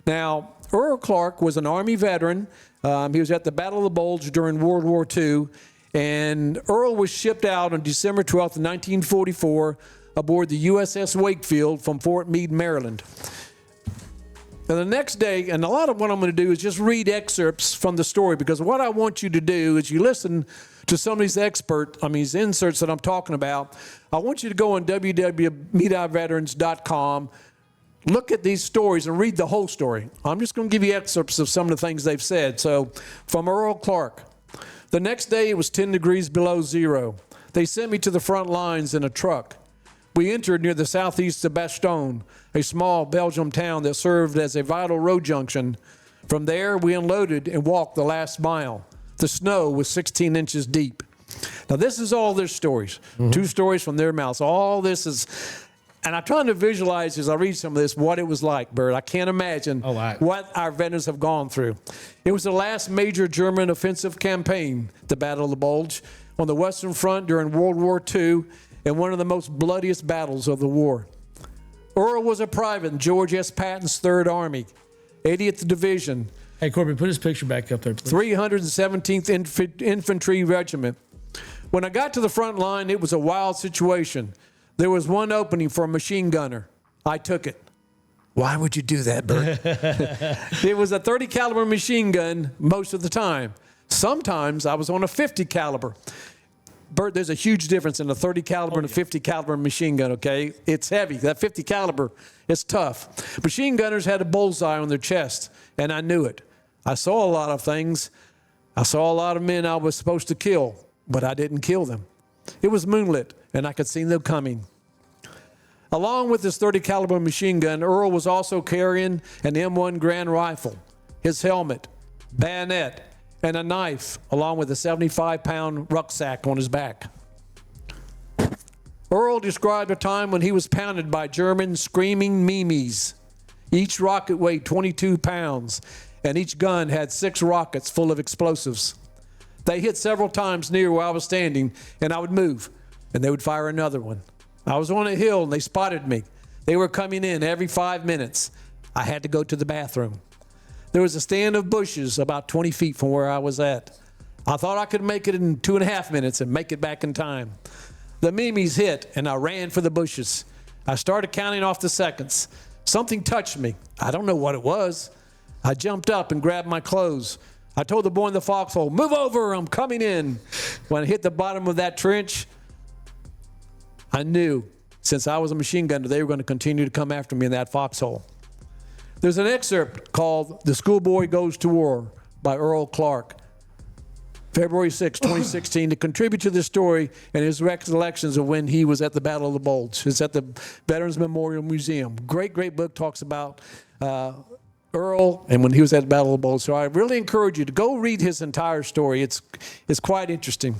Now, Earl Clark was an Army veteran. He was at the Battle of the Bulge during World War II, and Earl was shipped out on December 12th, 1944, aboard the USS Wakefield from Fort Meade, Maryland. Now, the next day, and a lot of what I'm going to do is just read excerpts from the story, because what I want you to do is you listen to some of these these inserts that I'm talking about. I want you to go on www.meetourveterans.com, look at these stories and read the whole story. I'm just going to give you excerpts of some of the things they've said. So, from Earl Clark, the next day it was 10 degrees below zero. They sent me to the front lines in a truck. We entered near the southeast of Bastogne, a small Belgian town that served as a vital road junction. From there, we unloaded and walked the last mile. The snow was 16 inches deep. Now, this is all their stories. 2 stories from their mouths. All this is, and I'm trying to visualize as I read some of this what it was like, Bert. I can't imagine what our veterans have gone through. It was the last major German offensive campaign, the Battle of the Bulge, on the Western Front during World War II, and one of the most bloodiest battles of the war. Earl was a private in George S. Patton's 3rd Army, 80th Division. Hey, Corbin, put his picture back up there, please. 317th Infantry Regiment. When I got to the front line, it was a wild situation. There was one opening for a machine gunner. I took it. Why would you do that, Bert? It was a 30 caliber machine gun most of the time. Sometimes I was on a 50 caliber. Bert, there's a huge difference in a 30 caliber and a 50 caliber machine gun, okay? It's heavy. That 50 caliber is tough. Machine gunners had a bullseye on their chest, and I knew it. I saw a lot of things. I saw a lot of men I was supposed to kill, but I didn't kill them. It was moonlit, and I could see them coming. Along with his .30 caliber machine gun, Earl was also carrying an M1 Grand rifle, his helmet, bayonet, and a knife, along with a 75-pound rucksack on his back. Earl described a time when he was pounded by German screaming memes. Each rocket weighed 22 pounds, and each gun had 6 rockets full of explosives. They hit several times near where I was standing, and I would move, and they would fire another one. I was on a hill, and they spotted me. They were coming in every 5 minutes. I had to go to the bathroom. There was a stand of bushes about 20 feet from where I was at. I thought I could make it in 2.5 minutes and make it back in time. The memes hit, and I ran for the bushes. I started counting off the seconds. Something touched me. I don't know what it was. I jumped up and grabbed my clothes. I told the boy in the foxhole, "Move over, I'm coming in." When I hit the bottom of that trench, I knew, since I was a machine gunner, they were going to continue to come after me in that foxhole. There's an excerpt called "The Schoolboy Goes to War" by Earl Clark, February 6, 2016, to contribute to this story and his recollections of when he was at the Battle of the Bulge. It's at the Veterans Memorial Museum. Great book, talks about Earl and when he was at the Battle of the Bulge. So I really encourage you to go read his entire story. It's quite interesting.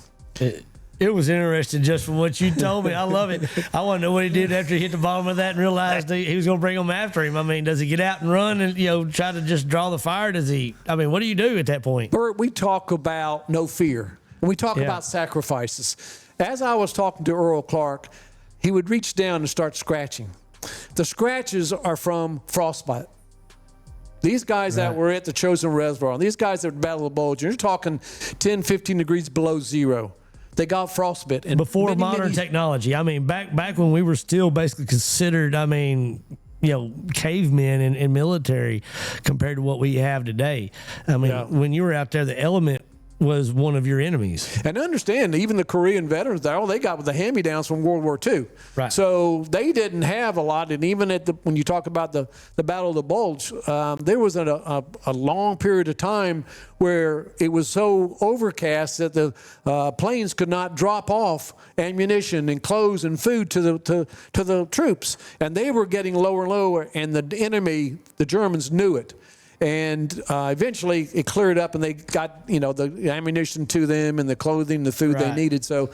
It was interesting just from what you told me. I love it. I want to know what he did after he hit the bottom of that and realized he was going to bring them after him. I mean, does he get out and run and, try to just draw the fire? What do you do at that point? Bert, we talk about no fear, and we talk about sacrifices. As I was talking to Earl Clark, he would reach down and start scratching. The scratches are from frostbite. These guys that were at the Chosin Reservoir, and these guys that were at the Battle of the Bulge, you're talking 10, 15 degrees below zero. They got frostbite. And before modern technology. I mean, back when we were still basically considered, cavemen in military compared to what we have today. I mean, when you were out there, the element was one of your enemies. And understand, even the Korean veterans, all they got was the hand-me-downs from World War II. Right. So they didn't have a lot. And even when you talk about the Battle of the Bulge, there was a long period of time where it was so overcast that the planes could not drop off ammunition and clothes and food to the troops. And they were getting lower and lower, and the enemy, the Germans, knew it. And eventually it cleared up, and they got the ammunition to them and the clothing, the food they needed. So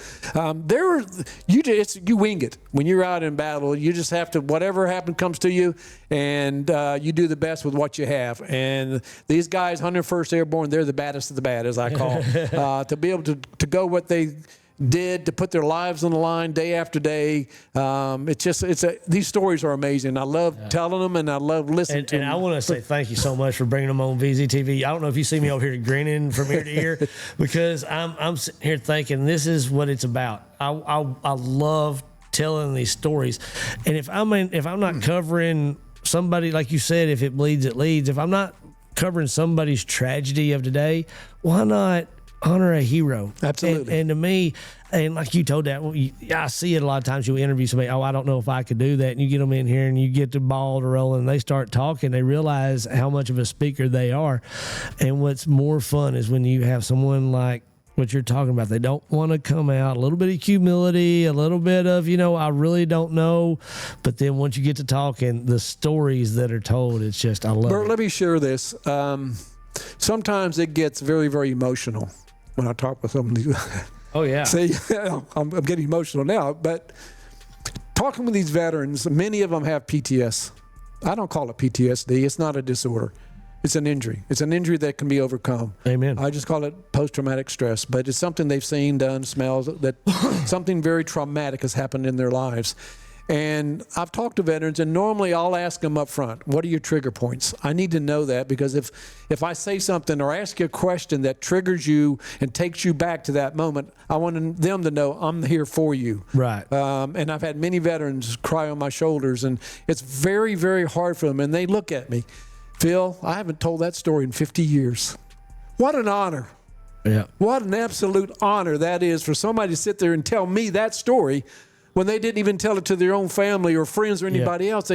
you wing it when you're out in battle. You just have to, whatever comes to you, and you do the best with what you have. And these guys, 101st Airborne, they're the baddest of the bad, as I call to be able to go what they did, to put their lives on the line day after day. These stories are amazing. I love telling them, and I love listening to them. And I want to say thank you so much for bringing them on VZTV. I don't know if you see me over here grinning from ear to ear because I'm sitting here thinking this is what it's about. I love telling these stories, and if I'm not covering somebody, like you said, if it bleeds, it leads. If I'm not covering somebody's tragedy of today, why not honor a hero? Absolutely. And to me, and like you told that, I see it a lot of times. You interview somebody, I don't know if I could do that. And you get them in here and you get the ball to roll and they start talking. They realize how much of a speaker they are. And what's more fun is when you have someone like what you're talking about. They don't want to come out. A little bit of humility, a little bit of, I really don't know. But then once you get to talking, the stories that are told, it's just, I love Bert, it. let me share this. Sometimes it gets very, very emotional when I talk with some of these. Oh, yeah. See, I'm getting emotional now, but talking with these veterans, many of them have PTS. I don't call it PTSD. It's not a disorder. It's an injury. It's an injury that can be overcome. Amen. I just call it post-traumatic stress, but it's something they've seen, done, smells, that something very traumatic has happened in their lives. And I've talked to veterans, and normally I'll ask them up front, what are your trigger points? I need to know that, because if I say something or ask you a question that triggers you and takes you back to that moment, I want them to know I'm here for you. Right. And I've had many veterans cry on my shoulders, and it's very, very hard for them. And they look at me, Phil, I haven't told that story in 50 years. What an honor. Yeah. What an absolute honor that is for somebody to sit there and tell me that story when they didn't even tell it to their own family or friends or anybody else.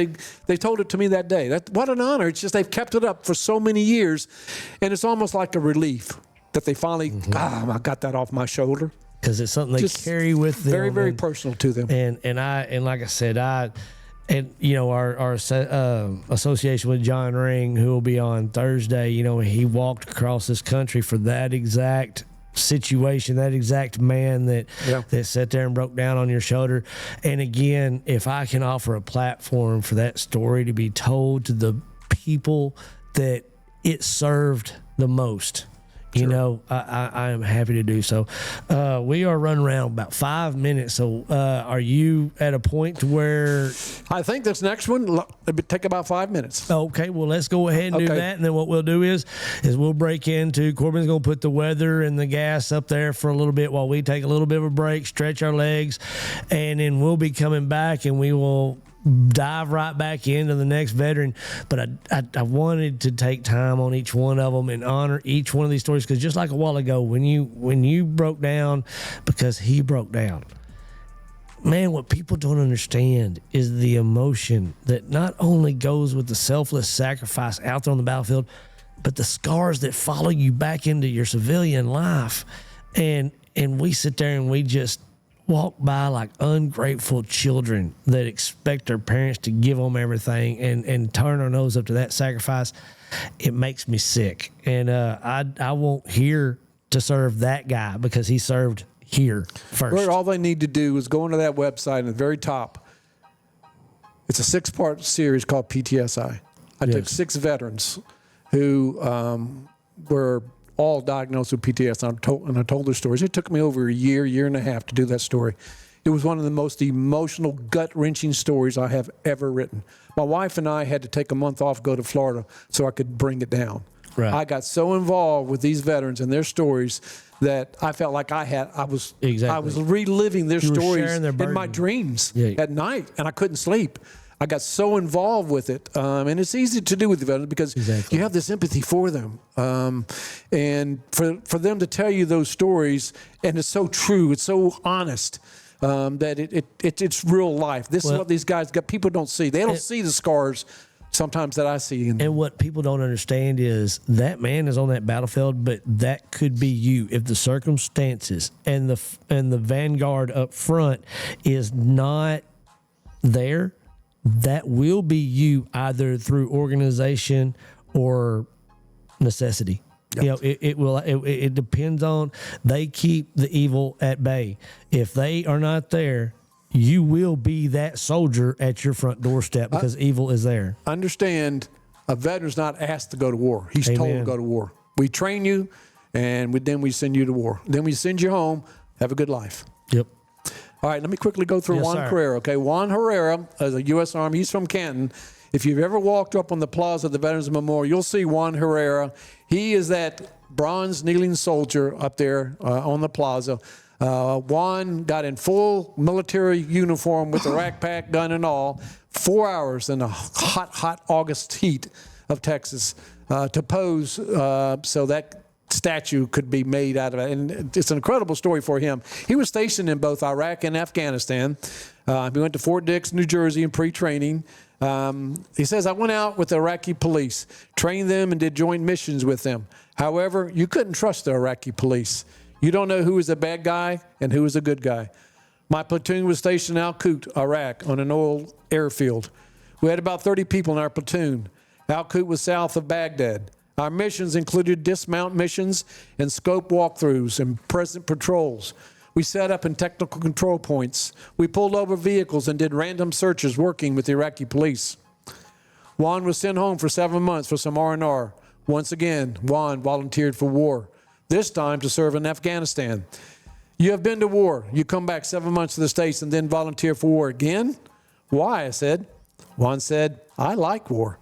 They told it to me that day. What an honor. It's just they've kept it up for so many years, and it's almost like a relief that they finally, I got that off my shoulder. Because it's something they carry with them. Very, very personal to them. And like I said, And our association with John Ring, who will be on Thursday, he walked across this country for that exact situation, that exact man that sat there and broke down on your shoulder. And again, if I can offer a platform for that story to be told to the people that it served the most, I am happy to do so. We are running around about 5 minutes. So are you at a point to where... I think this next one will take about 5 minutes. Okay, well, let's go ahead and do that. And then what we'll do is we'll break into... Corbin's going to put the weather and the gas up there for a little bit while we take a little bit of a break, stretch our legs, and then we'll be coming back and we will dive right back into the next veteran. But I wanted to take time on each one of them and honor each one of these stories, because just like a while ago when you broke down, because he broke down, man, what people don't understand is the emotion that not only goes with the selfless sacrifice out there on the battlefield, but the scars that follow you back into your civilian life. And we sit there and we just walk by like ungrateful children that expect their parents to give them everything and turn our nose up to that sacrifice. It makes me sick. And I won't here to serve that guy, because he served here first. Well, all they need to do is go into that website at the very top. It's a 6-part series called PTSI. I took 6 veterans who were all diagnosed with PTSD, and I told their stories. It took me over a year and a half to do that story. It was one of the most emotional, gut-wrenching stories I have ever written. My wife and I had to take a month off, go to Florida, so I could bring it down. Right. I got so involved with these veterans and their stories that I felt like I was reliving their stories in my dreams at night, and I couldn't sleep. I got so involved with it, and it's easy to do with the veterans because you have this empathy for them, and for them to tell you those stories, and it's so true, it's so honest, that it's real life. This is what these guys got. People don't see. They don't see the scars sometimes that I see. And what people don't understand is that man is on that battlefield, but that could be you if the circumstances and the vanguard up front is not there. That will be you, either through organization or necessity. Yep. It depends on, they keep the evil at bay. If they are not there, you will be that soldier at your front doorstep, because evil is there. Understand, a veteran's not asked to go to war. He's told to go to war. We train you, and then we send you to war. Then we send you home. Have a good life. Yep. All right, let me quickly go through Juan Herrera. Okay, Juan Herrera is a U.S. Army. He's from Canton. If you've ever walked up on the plaza of the Veterans Memorial, you'll see Juan Herrera. He is that bronze kneeling soldier up there on the plaza. Juan got in full military uniform with the rack pack, gun and all, 4 hours in the hot August heat of Texas to pose so that statue could be made out of it. And it's an incredible story for him. He was stationed in both Iraq and Afghanistan. He went to Fort Dix, New Jersey in pre-training. He says, I went out with the Iraqi police, trained them and did joint missions with them. However, you couldn't trust the Iraqi police. You don't know who is a bad guy and who is a good guy. My platoon was stationed in Al-Qut, Iraq, on an oil airfield. We had about 30 people in our platoon. Al-Qut was south of Baghdad. Our missions included dismount missions and scope walkthroughs and present patrols. We set up in technical control points. We pulled over vehicles and did random searches working with the Iraqi police. Juan was sent home for 7 months for some R&R. Once again, Juan volunteered for war, this time to serve in Afghanistan. You have been to war. You come back 7 months to the States and then volunteer for war again? Why? I said. Juan said, I like war.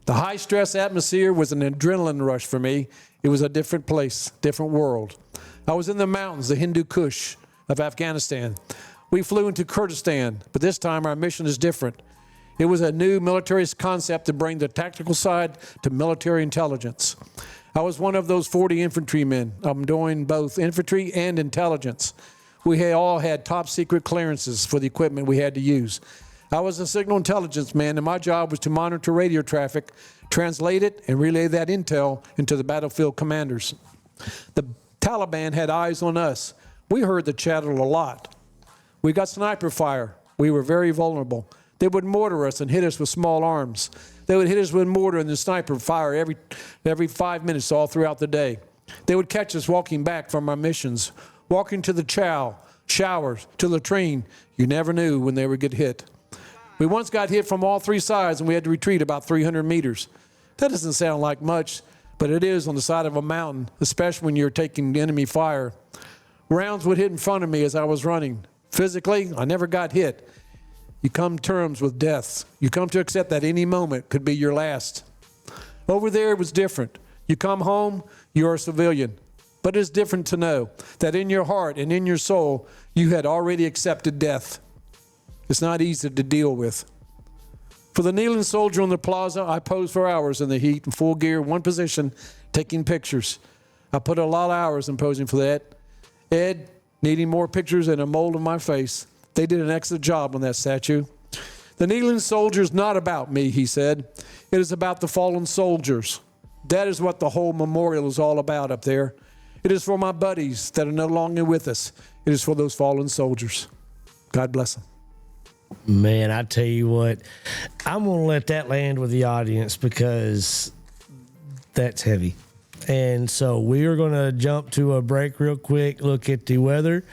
The high-stress atmosphere was an adrenaline rush for me. It was a different place, different world. I was in the mountains, the Hindu Kush of Afghanistan. We flew into Kurdistan, but this time our mission is different. It was a new military concept to bring the tactical side to military intelligence. I was one of those 40 infantrymen. I'm doing both infantry and intelligence. We all had top-secret clearances for the equipment we had to use. I was a signal intelligence man, and my job was to monitor radio traffic, translate it, and relay that intel into the battlefield commanders. The Taliban had eyes on us. We heard the chatter a lot. We got sniper fire. We were very vulnerable. They would mortar us and hit us with small arms. They would hit us with mortar and the sniper fire every 5 minutes all throughout the day. They would catch us walking back from our missions, walking to the showers, to latrine. You never knew when they would get hit. We once got hit from all three sides and we had to retreat about 300 meters. That doesn't sound like much, but it is on the side of a mountain, especially when you're taking enemy fire. Rounds would hit in front of me as I was running. Physically, I never got hit. You come to terms with death. You come to accept that any moment could be your last. Over there, it was different. You come home, you're a civilian. But it's different to know that in your heart and in your soul, you had already accepted death. It's not easy to deal with. For the kneeling soldier on the plaza, I posed for hours in the heat in full gear, one position, taking pictures. I put a lot of hours in posing for that. Ed, needing more pictures and a mold of my face. They did an excellent job on that statue. The kneeling soldier is not about me, he said. It is about the fallen soldiers. That is what the whole memorial is all about up there. It is for my buddies that are no longer with us. It is for those fallen soldiers. God bless them. Man, I tell you what, I'm going to let that land with the audience because that's heavy. And so we are going to jump to a break real quick, look at the weather,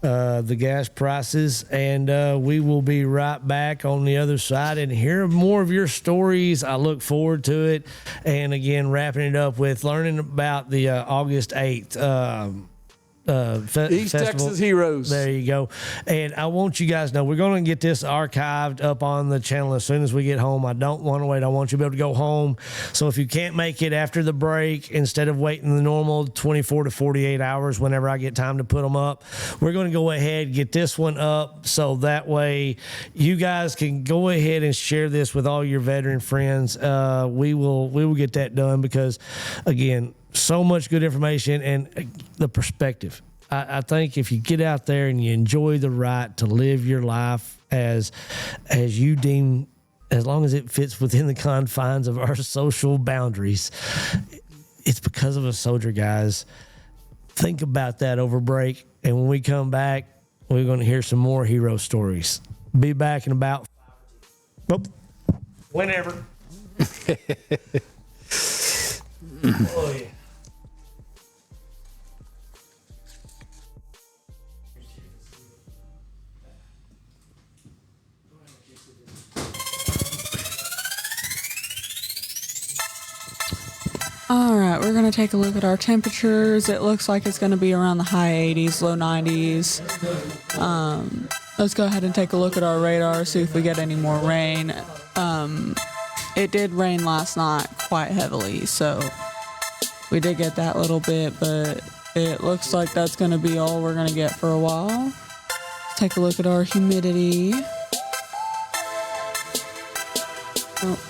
the gas prices, and we will be right back on the other side and hear more of your stories. I look forward to it. And again, wrapping it up with learning about the August 8th East festival. Texas Heroes. There you go. And I want you guys to know we're going to get this archived up on the channel as soon as we get home. I don't want to wait. I want you to be able to go home. So if you can't make it after the break, instead of waiting the normal 24 to 48 hours whenever I get time to put them up, we're going to go ahead, get this one up, so that way you guys can go ahead and share this with all your veteran friends. We will get that done because, again, so much good information and the perspective. I think if you get out there and you enjoy the right to live your life as you deem, as long as it fits within the confines of our social boundaries, it's because of a soldier, guys. Think about that over break. And when we come back, we're going to hear some more hero stories. Be back in about whenever. Oh, yeah. All right, we're going to take a look at our temperatures. It looks like it's going to be around the high 80s, low 90s. Let's go ahead and take a look at our radar, see if we get any more rain. It did rain last night quite heavily, so we did get that little bit, but it looks like that's going to be all we're going to get for a while. Let's take a look at our humidity.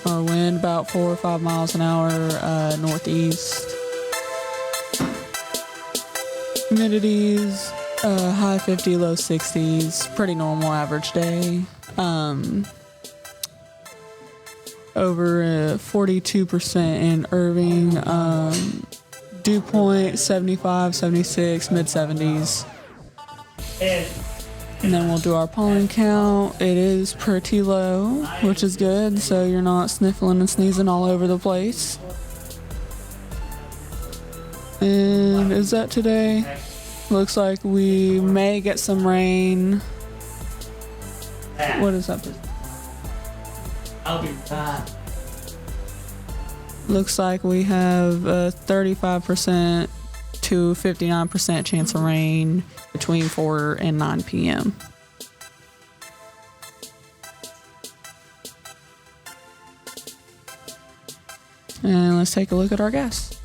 Our wind about 4 or 5 miles an hour northeast. Humidities high 50, low 60s. Pretty normal average day. Over 42% in Irving. Dew point 75, 76, mid 70s. And then we'll do our pollen count. It is pretty low, which is good, so you're not sniffling and sneezing all over the place. And is that today? Looks like we may get some rain. What is that? I'll be fine. Looks like we have a 35% to 59% chance of rain between 4 and 9 p.m. And let's take a look at our gas.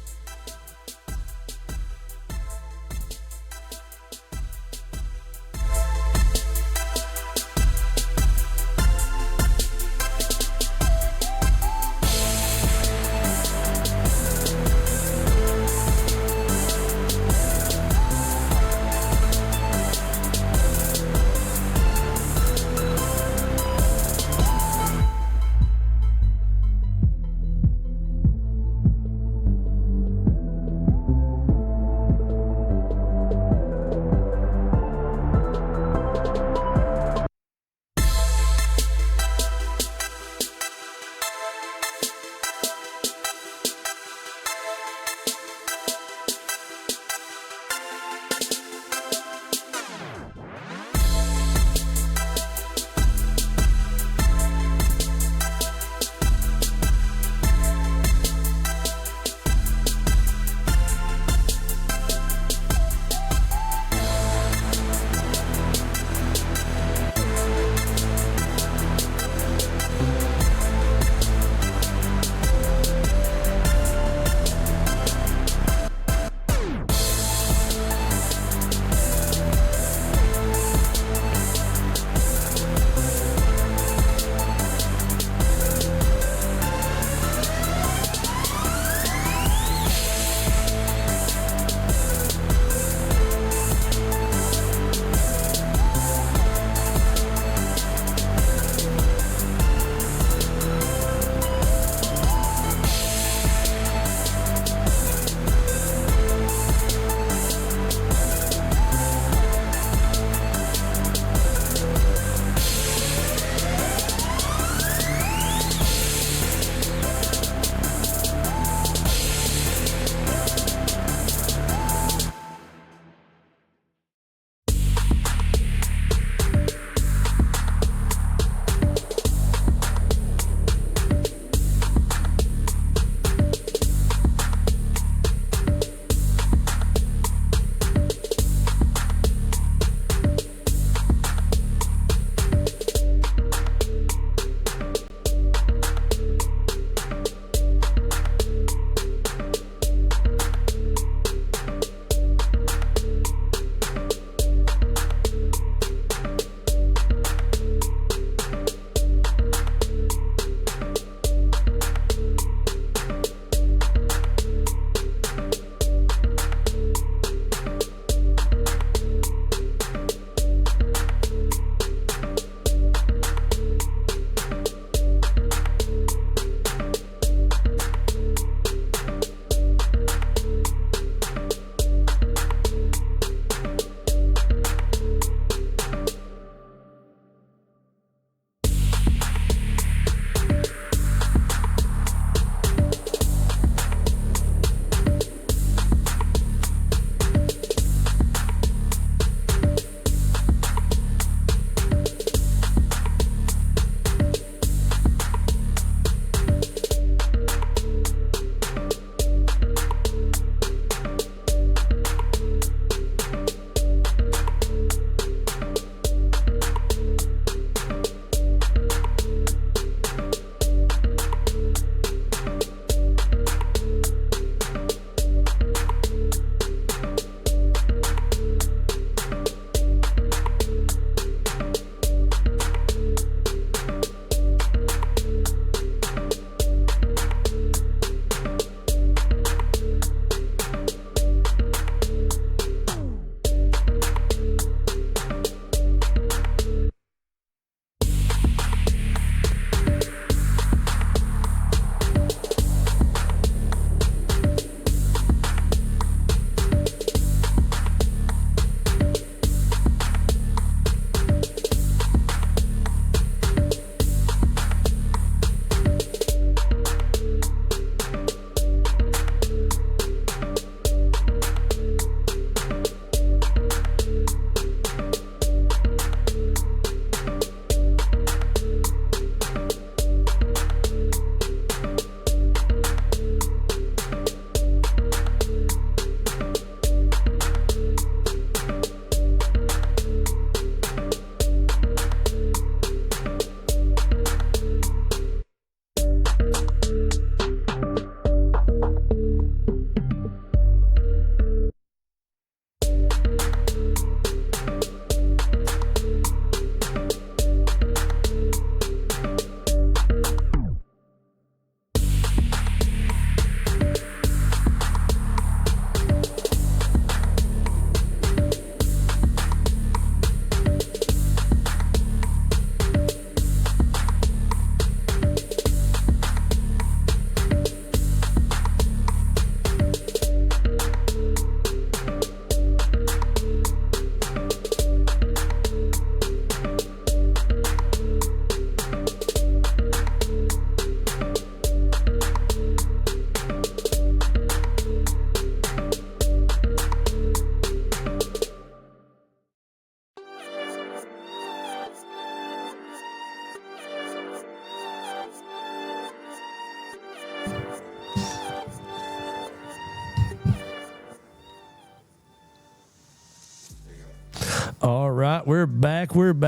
All right, we're back with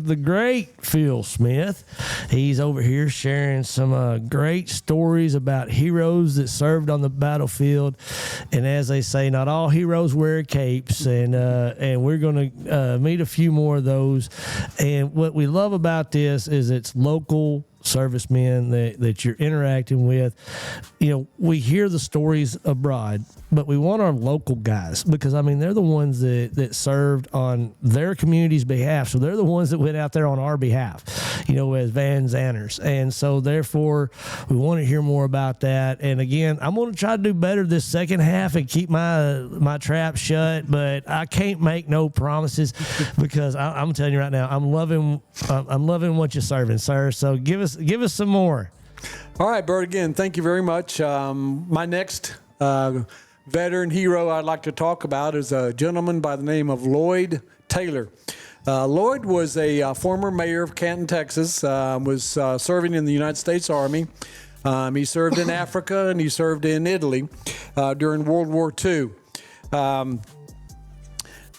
the great Phil Smith. He's over here sharing some great stories about heroes that served on the battlefield. And as they say, not all heroes wear capes, and we're going to meet a few more of those. And what we love about this is it's local servicemen that you're interacting with. You know, we hear the stories abroad, but we want our local guys, because I mean they're the ones that served on their community's behalf, so they're the ones that went out there on our behalf, you know, as Van Zanners. And so therefore we want to hear more about that. And again, I'm going to try to do better this second half and keep my trap shut, but I can't make no promises because I'm telling you right now, I'm loving what you're serving, sir. So give us some more. All right, Bert, again, thank you very much. My next veteran hero I'd like to talk about is a gentleman by the name of Lloyd Taylor. Lloyd was a former mayor of Canton, Texas, was serving in the United States Army. He served in Africa and he served in Italy during World War II.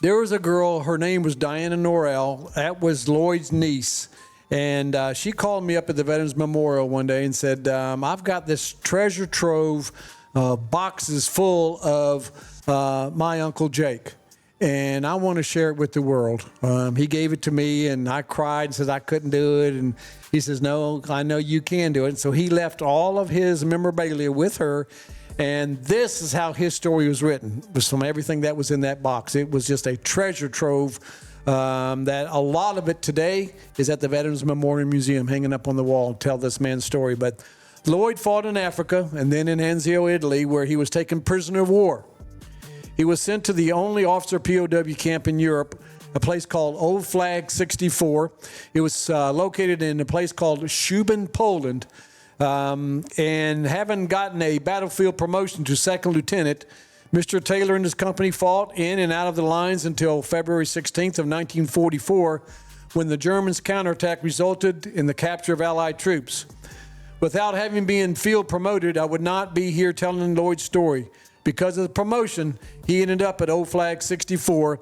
There was a girl, her name was Diana Norrell. That was Lloyd's niece. And she called me up at the Veterans Memorial one day and said, I've got this treasure trove boxes full of my Uncle Jake, and I want to share it with the world. He gave it to me, and I cried and said I couldn't do it. And he says, no, I know you can do it. And so he left all of his memorabilia with her. And this is how his story was written. It was from everything that was in that box. It was just a treasure trove. That a lot of it today is at the Veterans Memorial Museum, hanging up on the wall to tell this man's story. But Lloyd fought in Africa and then in Anzio, Italy, where he was taken prisoner of war. He was sent to the only officer POW camp in Europe, a place called Old Flag 64. It was located in a place called Szubin, Poland. And having gotten a battlefield promotion to second lieutenant, Mr. Taylor and his company fought in and out of the lines until February 16th of 1944, when the Germans' counterattack resulted in the capture of Allied troops. Without having been field promoted, I would not be here telling Lloyd's story. Because of the promotion, he ended up at Old Flag 64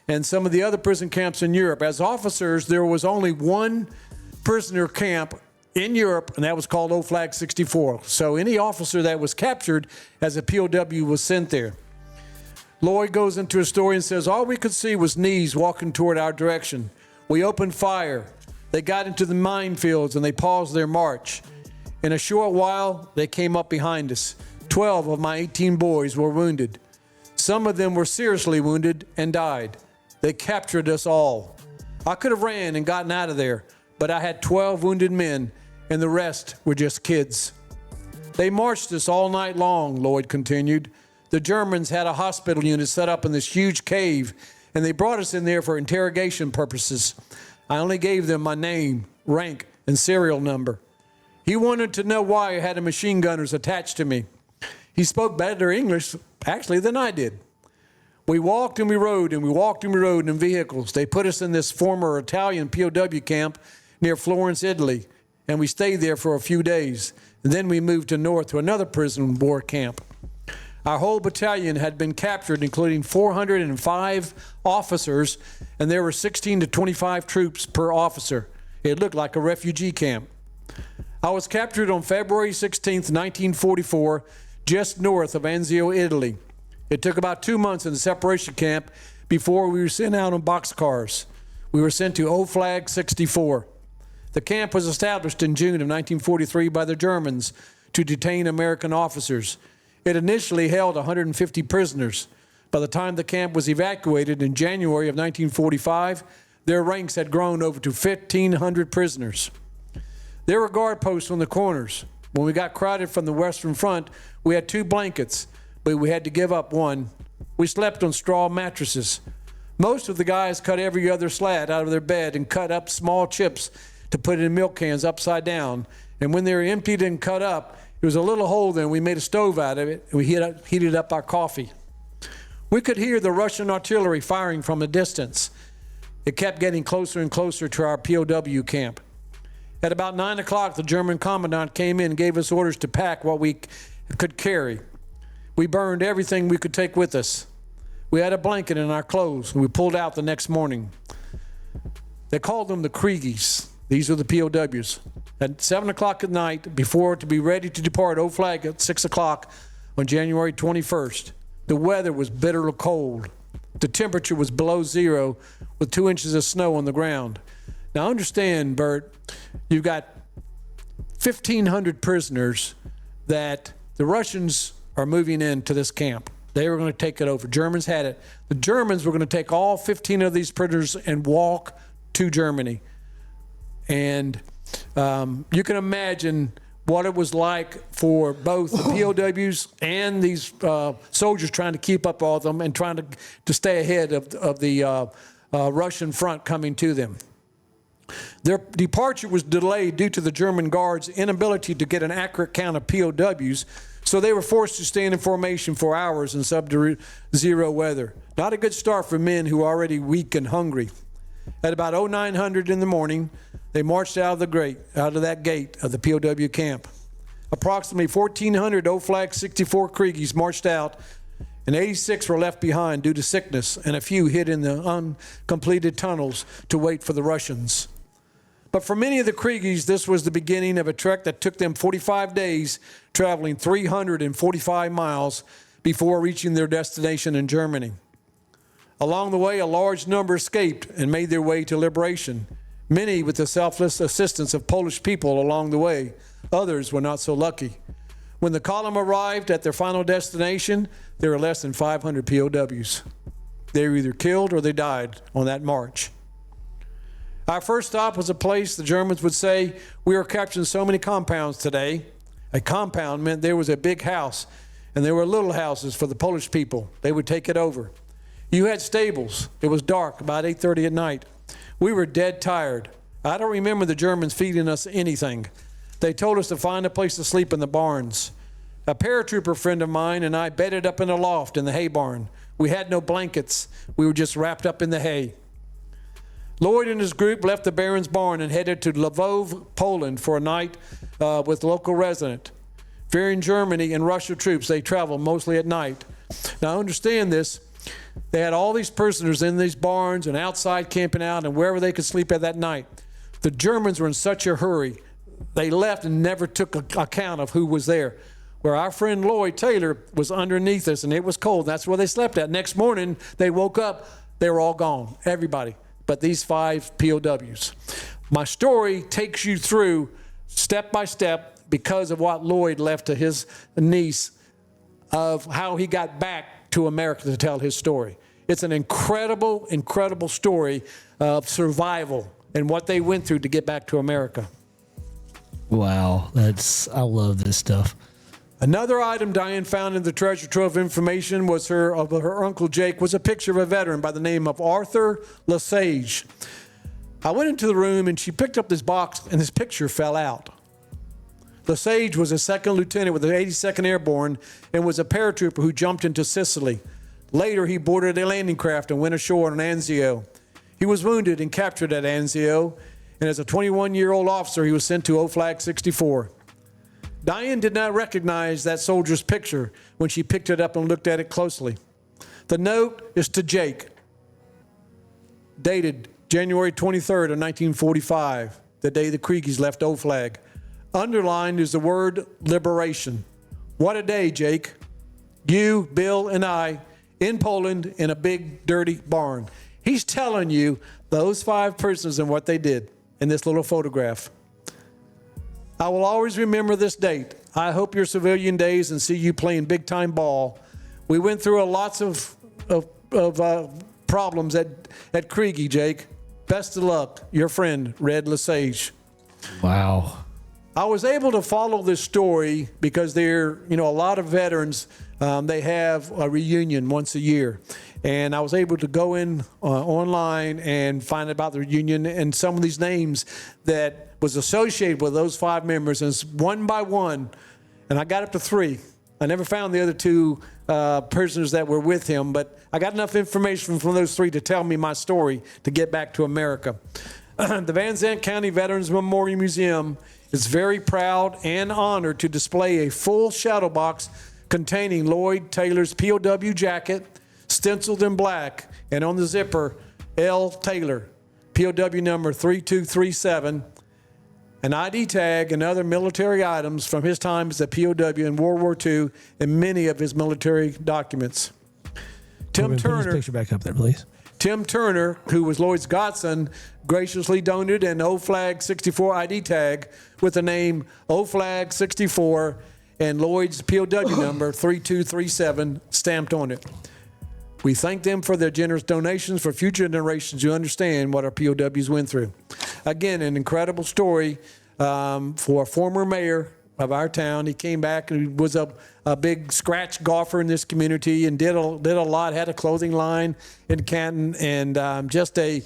and some of the other prison camps in Europe. As officers, there was only one prisoner camp in Europe, and that was called Old Flag 64. So any officer that was captured as a POW was sent there. Lloyd goes into his story and says, all we could see was knees walking toward our direction. We opened fire. They got into the minefields and they paused their march. In a short while, they came up behind us. 12 of my 18 boys were wounded. Some of them were seriously wounded and died. They captured us all. I could have ran and gotten out of there, but I had 12 wounded men, and the rest were just kids. They marched us all night long, Lloyd continued. The Germans had a hospital unit set up in this huge cave, and they brought us in there for interrogation purposes. I only gave them my name, rank, and serial number. He wanted to know why I had machine gunners attached to me. He spoke better English, actually, than I did. We walked and we rode, and we walked and we rode in vehicles. They put us in this former Italian POW camp near Florence, Italy, and we stayed there for a few days. And then we moved to north to another prison war camp. Our whole battalion had been captured, including 405 officers, and there were 16 to 25 troops per officer. It looked like a refugee camp. I was captured on February 16th, 1944, just north of Anzio, Italy. It took about 2 months in the separation camp before we were sent out on boxcars. We were sent to Old Flag 64. The camp was established in June of 1943 by the Germans to detain American officers. It initially held 150 prisoners. By the time the camp was evacuated in January of 1945, their ranks had grown over to 1,500 prisoners. There were guard posts on the corners. When we got crowded from the Western Front, we had 2 blankets, but we had to give up one. We slept on straw mattresses. Most of the guys cut every other slat out of their bed and cut up small chips to put in milk cans upside down. And when they were emptied and cut up, there was a little hole there, and we made a stove out of it, and we heated up our coffee. We could hear the Russian artillery firing from a distance. It kept getting closer and closer to our POW camp. At about 9 o'clock, the German commandant came in and gave us orders to pack what we could carry. We burned everything we could take with us. We had a blanket in our clothes, and we pulled out the next morning. They called them the Kriegies. These are the POWs. At 7 o'clock at night, before to be ready to depart Old Flag at 6 o'clock on January 21st, the weather was bitterly cold. The temperature was below zero with 2 inches of snow on the ground. Now understand, Bert, you've got 1,500 prisoners that the Russians are moving into this camp. They were going to take it over. Germans had it. The Germans were going to take all 15 of these prisoners and walk to Germany. And you can imagine what it was like for both the POWs and these soldiers trying to keep up all of them and trying to stay ahead of the Russian front coming to them. Their departure was delayed due to the German guards' inability to get an accurate count of POWs, so they were forced to stand in formation for hours in sub-zero weather. Not a good start for men who were already weak and hungry. At about 0900 in the morning, they marched out of that gate of the POW camp. Approximately 1,400 Old Flag 64 Kriegies marched out, and 86 were left behind due to sickness, and a few hid in the uncompleted tunnels to wait for the Russians. But for many of the Kriegies, this was the beginning of a trek that took them 45 days, traveling 345 miles before reaching their destination in Germany. Along the way, a large number escaped and made their way to liberation, many with the selfless assistance of Polish people along the way. Others were not so lucky. When the column arrived at their final destination, there were less than 500 POWs. They were either killed or they died on that march. Our first stop was a place the Germans would say, "We are capturing so many compounds today." A compound meant there was a big house, and there were little houses for the Polish people. They would take it over. You had stables. It was dark, about 8:30 at night. We were dead tired. I don't remember the Germans feeding us anything. They told us to find a place to sleep in the barns. A paratrooper friend of mine and I bedded up in a loft in the hay barn. We had no blankets. We were just wrapped up in the hay. Lloyd and his group left the Baron's barn and headed to Lvov, Poland for a night with local resident. Fearing Germany and Russia troops, they traveled mostly at night. Now understand this. They had all these prisoners in these barns and outside camping out and wherever they could sleep at that night. The Germans were in such a hurry. They left and never took account of who was there. Where our friend Lloyd Taylor was underneath us and it was cold. That's where they slept at. Next morning, they woke up. They were all gone. Everybody. But these 5 POWs. My story takes you through step by step because of what Lloyd left to his niece of how he got back to America to tell his story. It's an incredible, incredible story of survival and what they went through to get back to America. Wow, I love this stuff. Another item Diane found in the treasure trove of information was her Uncle Jake was a picture of a veteran by the name of Arthur Lesage. I went into the room and she picked up this box and this picture fell out. Lesage was a second lieutenant with the 82nd Airborne and was a paratrooper who jumped into Sicily. Later, he boarded a landing craft and went ashore on Anzio. He was wounded and captured at Anzio, and as a 21-year-old officer, he was sent to OFLAG 64. Diane did not recognize that soldier's picture when she picked it up and looked at it closely. The note is to Jake, dated January 23rd of 1945, the day the Kriegies left OFLAG. Underlined is the word liberation. What a day, Jake. You, Bill, and I in Poland in a big, dirty barn. He's telling you those 5 prisoners and what they did in this little photograph. I will always remember this date. I hope your civilian days and see you playing big-time ball. We went through lots of problems at Kriegi, Jake. Best of luck. Your friend, Red Lesage. Wow. I was able to follow this story because a lot of veterans, they have a reunion once a year. And I was able to go in online and find out about the reunion and some of these names that was associated with those 5 members. And it's one by one, and I got up to 3. I never found the other 2 prisoners that were with him, but I got enough information from those 3 to tell me my story to get back to America. The Van Zandt County Veterans Memorial Museum is very proud and honored to display a full shadow box containing Lloyd Taylor's POW jacket, stenciled in black, and on the zipper, L. Taylor, POW number 3237, an ID tag and other military items from his time as a POW in World War II, and many of his military documents. Tim Put his Turner, picture back up there, please. Tim Turner, who was Lloyd's godson, graciously donated an O-Flag 64 ID tag with the name O-Flag 64 and Lloyd's POW number 3237 stamped on it. We thank them for their generous donations for future generations who understand what our POWs went through. Again, an incredible story for a former mayor of our town. He came back and was a big scratch golfer in this community and did a lot, had a clothing line in Canton, and just a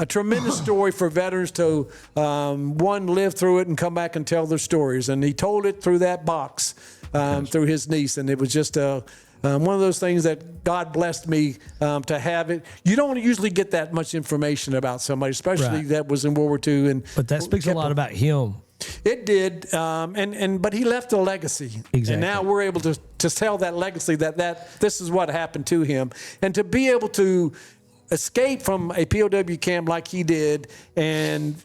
tremendous story for veterans to, one, live through it and come back and tell their stories. And he told it through that box, through his niece, and it was just one of those things that God blessed me to have it. You don't usually get that much information about somebody, especially that was in World War II. But that speaks a lot about him. It did, but he left a legacy. Exactly. And now we're able to tell that legacy that this is what happened to him. And to be able to escape from a POW camp like he did and,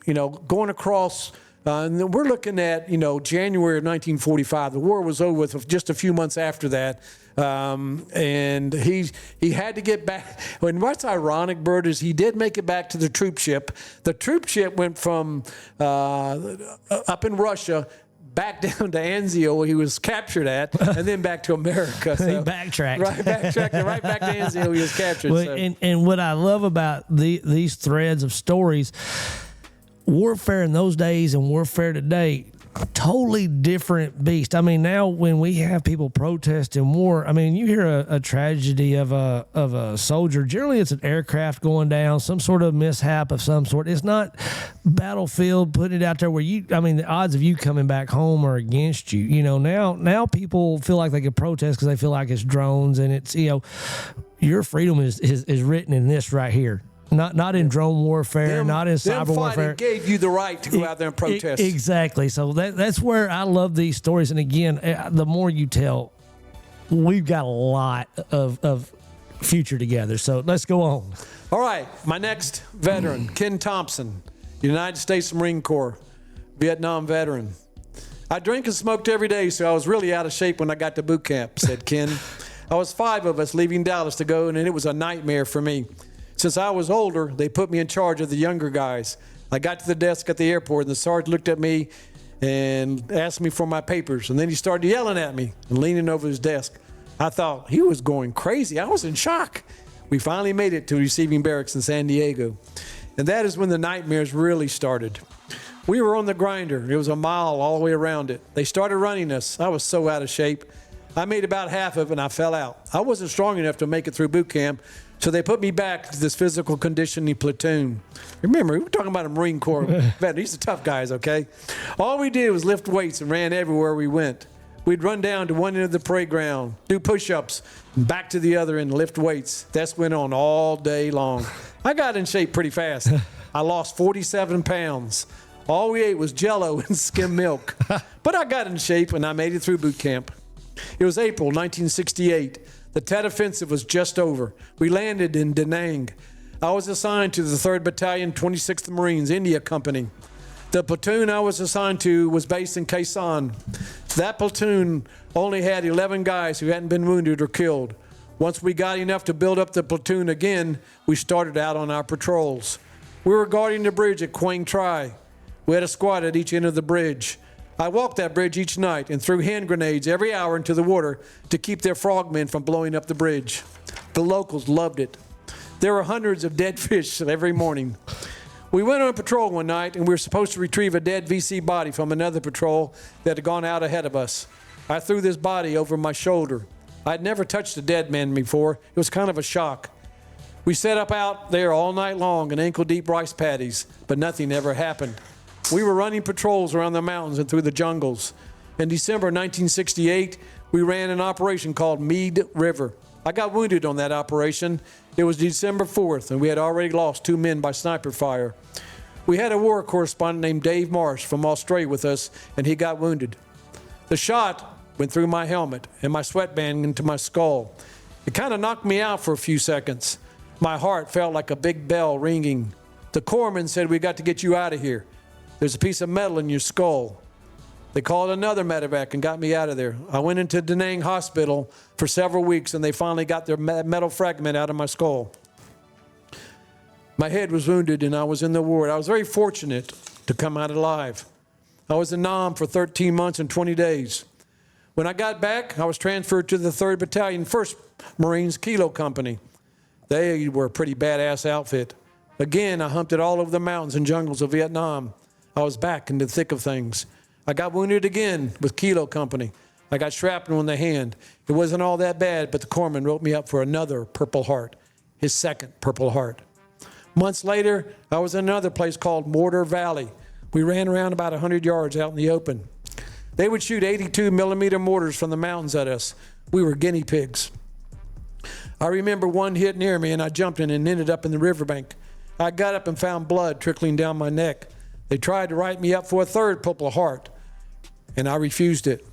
going across, and we're looking at, January of 1945. The war was over with just a few months after that. And he had to get back. And what's ironic, Bert, is he did make it back to the troop ship. The troop ship went from up in Russia back down to Anzio, where he was captured at, and then back to America. So, He backtracked. Right back to Anzio, where he was captured. Well, So. and what I love about these threads of stories, warfare in those days and warfare today, totally different beast. I mean, now when we have people protesting war, I mean, you hear a tragedy of a soldier. Generally, it's an aircraft going down, some sort of mishap of some sort. It's not battlefield, putting it out there where the odds of you coming back home are against you. Now people feel like they can protest because they feel like it's drones, and it's, your freedom is written in this right here. Not in drone warfare, not in cyber warfare. Gave you the right to go out there and protest. Exactly. So that's where I love these stories. And again, the more you tell, we've got a lot of future together. So let's go on. All right. My next veteran, Ken Thompson, United States Marine Corps, Vietnam veteran. I drank and smoked every day, so I was really out of shape when I got to boot camp, said Ken. I was 5 of us leaving Dallas to go, and it was a nightmare for me. Since I was older, they put me in charge of the younger guys. I got to the desk at the airport, and the sergeant looked at me and asked me for my papers. And then he started yelling at me and leaning over his desk. I thought he was going crazy. I was in shock. We finally made it to receiving barracks in San Diego. And that is when the nightmares really started. We were on the grinder. It was a mile all the way around it. They started running us. I was so out of shape. I made about half of it, and I fell out. I wasn't strong enough to make it through boot camp, so they put me back to this physical conditioning platoon. Remember, we were talking about a Marine Corps veteran. These are tough guys, okay? All we did was lift weights and ran everywhere we went. We'd run down to one end of the parade ground, do push-ups, and back to the other end, lift weights. That went on all day long. I got in shape pretty fast. I lost 47 pounds. All we ate was Jell-O and skim milk. But I got in shape, and I made it through boot camp. It was April 1968. The Tet Offensive was just over. We landed in Da Nang. I was assigned to the 3rd Battalion, 26th Marines, India Company. The platoon I was assigned to was based in Khe Sanh. That platoon only had 11 guys who hadn't been wounded or killed. Once we got enough to build up the platoon again, we started out on our patrols. We were guarding the bridge at Quang Tri. We had a squad at each end of the bridge. I walked that bridge each night and threw hand grenades every hour into the water to keep their frogmen from blowing up the bridge. The locals loved it. There were hundreds of dead fish every morning. We went on patrol one night, and we were supposed to retrieve a dead VC body from another patrol that had gone out ahead of us. I threw this body over my shoulder. I'd never touched a dead man before. It was kind of a shock. We set up out there all night long in ankle-deep rice paddies, but nothing ever happened. We were running patrols around the mountains and through the jungles. In December 1968, we ran an operation called Mead River. I got wounded on that operation. It was December 4th, and we had already lost 2 men by sniper fire. We had a war correspondent named Dave Marsh from Australia with us, and he got wounded. The shot went through my helmet and my sweatband into my skull. It kind of knocked me out for a few seconds. My heart felt like a big bell ringing. The corpsman said, "We got to get you out of here. There's a piece of metal in your skull." They called another medevac and got me out of there. I went into Da Nang Hospital for several weeks, and they finally got their metal fragment out of my skull. My head was wounded, and I was in the ward. I was very fortunate to come out alive. I was in Nam for 13 months and 20 days. When I got back, I was transferred to the 3rd Battalion, 1st Marines Kilo Company. They were a pretty badass outfit. Again, I humped it all over the mountains and jungles of Vietnam. I was back in the thick of things. I got wounded again with Kilo Company. I got shrapnel in the hand. It wasn't all that bad, but the corpsman wrote me up for another Purple Heart, his second Purple Heart. Months later, I was in another place called Mortar Valley. We ran around about 100 yards out in the open. They would shoot 82 millimeter mortars from the mountains at us. We were guinea pigs. I remember one hit near me, and I jumped in and ended up in the riverbank. I got up and found blood trickling down my neck. They tried to write me up for a third Purple Heart, and I refused it.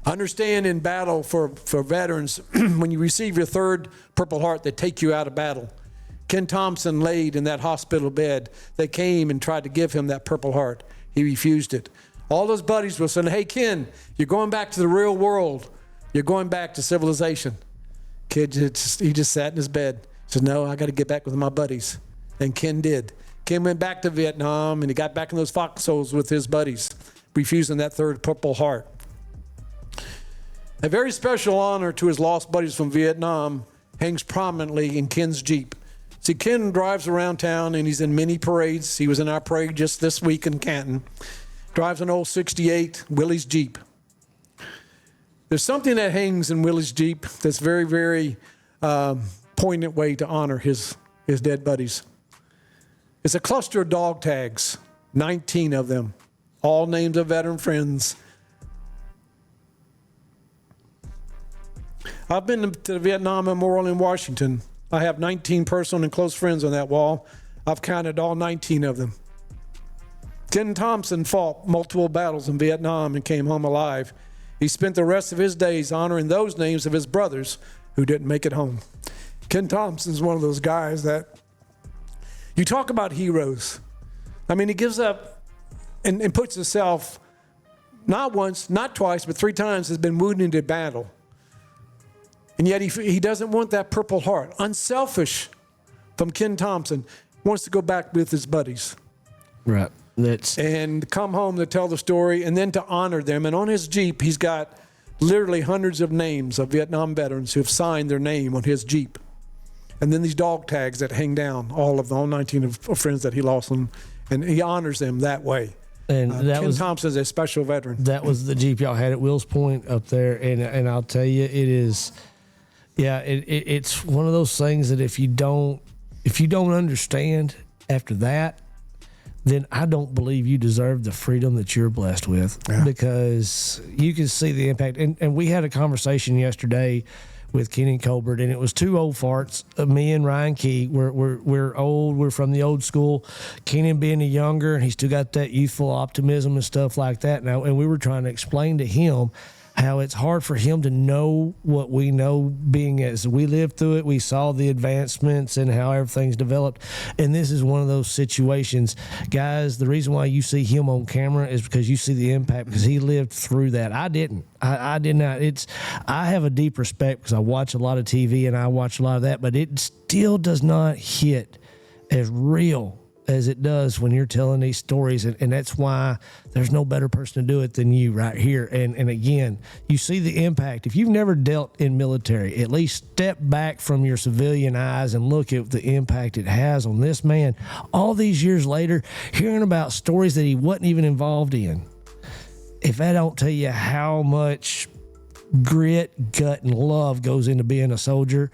I understand in battle for veterans, when you receive your third Purple Heart, they take you out of battle. Ken Thompson laid in that hospital bed. They came and tried to give him that Purple Heart. He refused it. All those buddies were saying, "Hey, Ken, you're going back to the real world. You're going back to civilization." Kid, he just sat in his bed. He said, "No, I got to get back with my buddies." And Ken did. Ken went back to Vietnam, and he got back in those foxholes with his buddies, refusing that third Purple Heart. A very special honor to his lost buddies from Vietnam hangs prominently in Ken's Jeep. See, Ken drives around town, and he's in many parades. He was in our parade just this week in Canton. Drives an old 68 Willie's Jeep. There's something that hangs in Willie's Jeep that's very, very poignant way to honor his dead buddies. It's a cluster of dog tags, 19 of them, all names of veteran friends. I've been to the Vietnam Memorial in Washington. I have 19 personal and close friends on that wall. I've counted all 19 of them. Ken Thompson fought multiple battles in Vietnam and came home alive. He spent the rest of his days honoring those names of his brothers who didn't make it home. Ken Thompson's one of those guys that you talk about heroes. I mean, he gives up and puts himself, not once, not twice, but 3 times has been wounded in battle. And yet he doesn't want that Purple Heart. Unselfish from Ken Thompson. Wants to go back with his buddies. Right. And come home to tell the story and then to honor them. And on his Jeep, he's got literally hundreds of names of Vietnam veterans who have signed their name on his Jeep. And then these dog tags that hang down, all 19 of friends that he lost, and he honors them that way. And Ken Thompson's a special veteran. That was the Jeep y'all had at Will's Point up there. And I'll tell you, it is, yeah, it's one of those things that if you don't understand after that, then I don't believe you deserve the freedom that you're blessed with, because you can see the impact. And we had a conversation yesterday with Kenny Colbert, and it was 2 old farts, me and Ryan Key. We're old. We're from the old school. Kenan being a younger, and he still got that youthful optimism and stuff like that now. And we were trying to explain to him how it's hard for him to know what we know, being as we lived through it. We saw the advancements and how everything's developed. And this is one of those situations. Guys, the reason why you see him on camera is because you see the impact, because he lived through that. I didn't. I did not. I have a deep respect because I watch a lot of TV and I watch a lot of that, but it still does not hit as real as it does when you're telling these stories. And that's why there's no better person to do it than you right here. And again, you see the impact. If you've never dealt in military, at least step back from your civilian eyes and look at the impact it has on this man. All these years later, hearing about stories that he wasn't even involved in. If I don't tell you how much grit, gut, and love goes into being a soldier,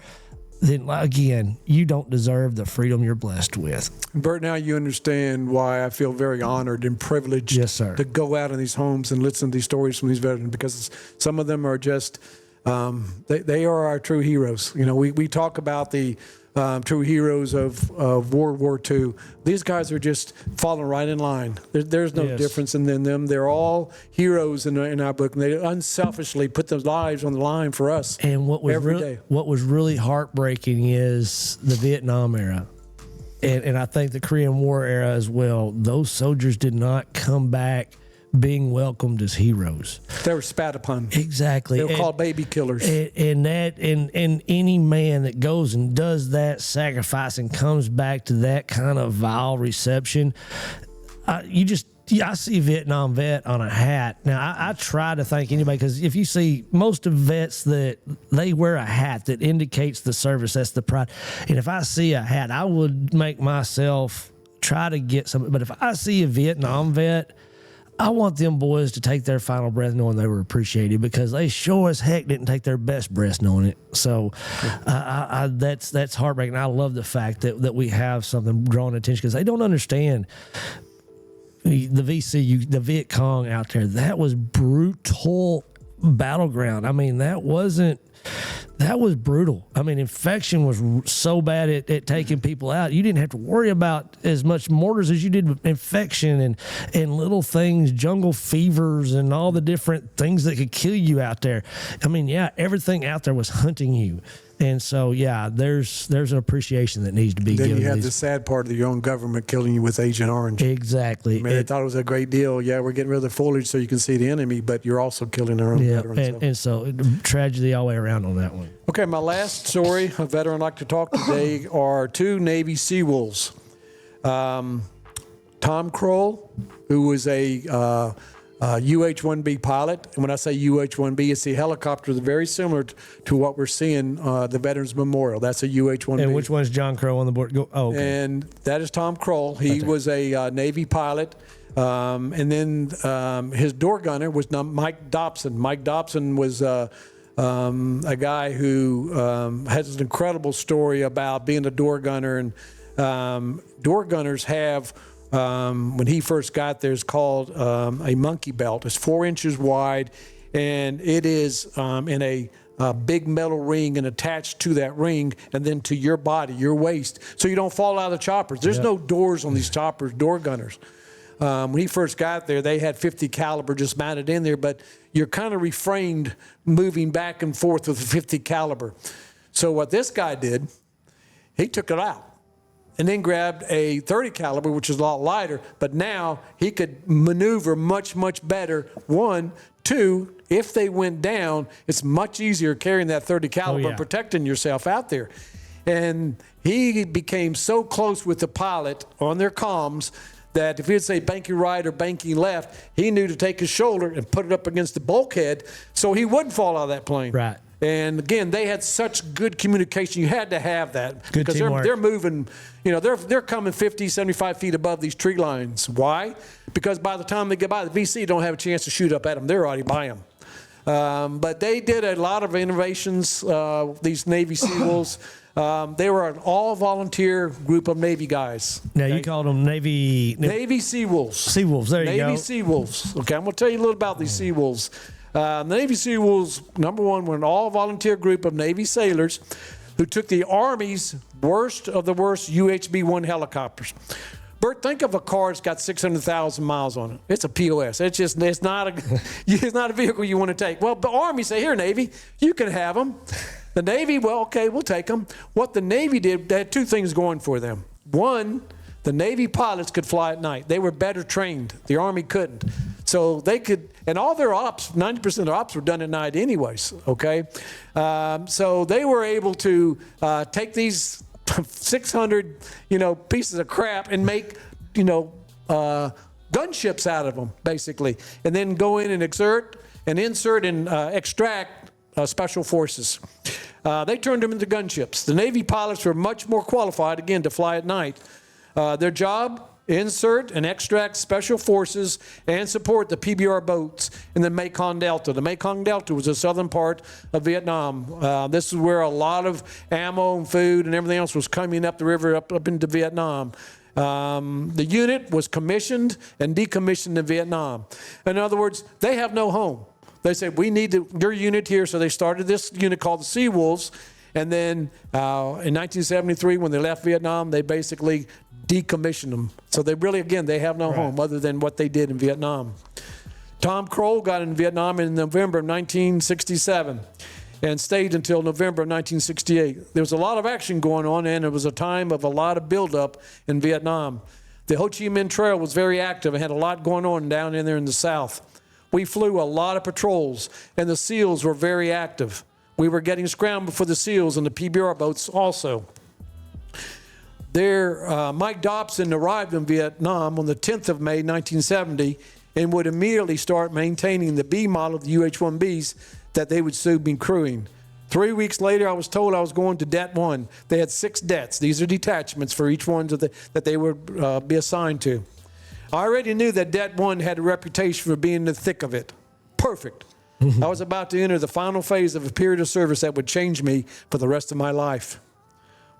then again, you don't deserve the freedom you're blessed with. Bert, now you understand why I feel very honored and privileged, yes, sir, to go out in these homes and listen to these stories from these veterans, because some of them are just They are our true heroes. You know, we talk about the true heroes of World War II. These guys are just falling right in line. There's no difference in them. They're all heroes in our book, and they unselfishly put their lives on the line for us. And what was really heartbreaking is the Vietnam era. And I think the Korean War era as well. Those soldiers did not come back being welcomed as heroes. They were spat upon. Exactly. They were called baby killers. And any man that goes and does that sacrifice and comes back to that kind of vile reception, I see Vietnam vet on a hat. Now, I try to thank anybody, because if you see most of vets, that they wear a hat that indicates the service, that's the pride. And if I see a hat, I would make myself try to get some. But if I see a Vietnam vet, I want them boys to take their final breath knowing they were appreciated, because they sure as heck didn't take their best breath knowing it. So that's heartbreaking. I love the fact that we have something drawing attention, because they don't understand the VCU, the Viet Cong out there. That was brutal battleground. I mean, that was brutal. I mean, infection was so bad at taking people out. You didn't have to worry about as much mortars as you did with infection and little things, jungle fevers, and all the different things that could kill you out there. I mean, yeah, everything out there was hunting you. And so, yeah, there's an appreciation that needs to be given. Then you have the sad part of your own government killing you with Agent Orange. Exactly. I mean, they thought it was a great deal. Yeah, we're getting rid of the foliage so you can see the enemy, but you're also killing our own veterans. And so tragedy all the way around on that one. Okay, my last story, a veteran I'd like to talk today, are two Navy Seawolves. Tom Kroll, who was a UH-1B pilot. And when I say UH-1B, it's the helicopter that's very similar to what we're seeing, the Veterans Memorial. That's a UH-1B. And which one's John Crow on the board? Okay. And that is Tom Kroll. He was a Navy pilot. And then his door gunner was Mike Dobson. Mike Dobson was a guy who has an incredible story about being a door gunner. And door gunners have... when he first got there, it's called a monkey belt. It's 4 inches wide, and it is in a big metal ring and attached to that ring and then to your body, your waist, so you don't fall out of the choppers. There's no doors on these choppers, door gunners. When he first got there, they had 50 caliber just mounted in there, but you're kind of refrained moving back and forth with a 50 caliber. So what this guy did, he took it out and then grabbed a 30 caliber, which is a lot lighter, but now he could maneuver much, much better. 1, 2, if they went down, it's much easier carrying that 30 caliber and protecting yourself out there. And he became so close with the pilot on their comms that if he'd say banking right or banking left, he knew to take his shoulder and put it up against the bulkhead so he wouldn't fall out of that plane. Right. And again, they had such good communication. You had to have that good because teamwork. they're moving, they're coming 50, 75 feet above these tree lines. Why? Because by the time they get by, the VC don't have a chance to shoot up at them. They're already by them. But they did a lot of innovations, these Navy SEALs. They were an all-volunteer group of Navy guys. Now, you called them Navy SEALs. SEALs, there you go. Navy SEALs. Okay, I'm going to tell you a little about these SEALs. The Navy SEALs, number one, were an all-volunteer group of Navy sailors who took the Army's worst of the worst UHB-1 helicopters. Bert, think of a car that's got 600,000 miles on it. It's a POS. It's not a vehicle you want to take. Well, the Army say, here, Navy, you can have them. The Navy, well, okay, we'll take them. What the Navy did, they had two things going for them. One, the Navy pilots could fly at night. They were better trained. The Army couldn't. So they could, and all their ops, 90% of their ops were done at night anyways, okay? So they were able to take these 600, pieces of crap and make, gunships out of them, basically, and then go in and insert and extract special forces. They turned them into gunships. The Navy pilots were much more qualified, again, to fly at night. Their job, insert and extract special forces and support the PBR boats in the Mekong Delta. The Mekong Delta was the southern part of Vietnam. This is where a lot of ammo and food and everything else was coming up the river up into Vietnam. The unit was commissioned and decommissioned in Vietnam. In other words, they have no home. They said, we need your unit here. So they started this unit called the Sea Wolves. And then in 1973, when they left Vietnam, they basically decommissioned them. So they really, again, they have no home other than what they did in Vietnam. Tom Kroll got in Vietnam in November of 1967 and stayed until November of 1968. There was a lot of action going on, and it was a time of a lot of buildup in Vietnam. The Ho Chi Minh Trail was very active and had a lot going on down in there in the south. We flew a lot of patrols, and the SEALs were very active. We were getting scrambled for the SEALs and the PBR boats also. Mike Dobson arrived in Vietnam on the 10th of May, 1970, and would immediately start maintaining the B model of the UH-1Bs that they would soon be crewing. 3 weeks later, I was told I was going to Det 1. They had 6 dets. These are detachments for each one that they would be assigned to. I already knew that Det 1 had a reputation for being in the thick of it. Perfect. I was about to enter the final phase of a period of service that would change me for the rest of my life.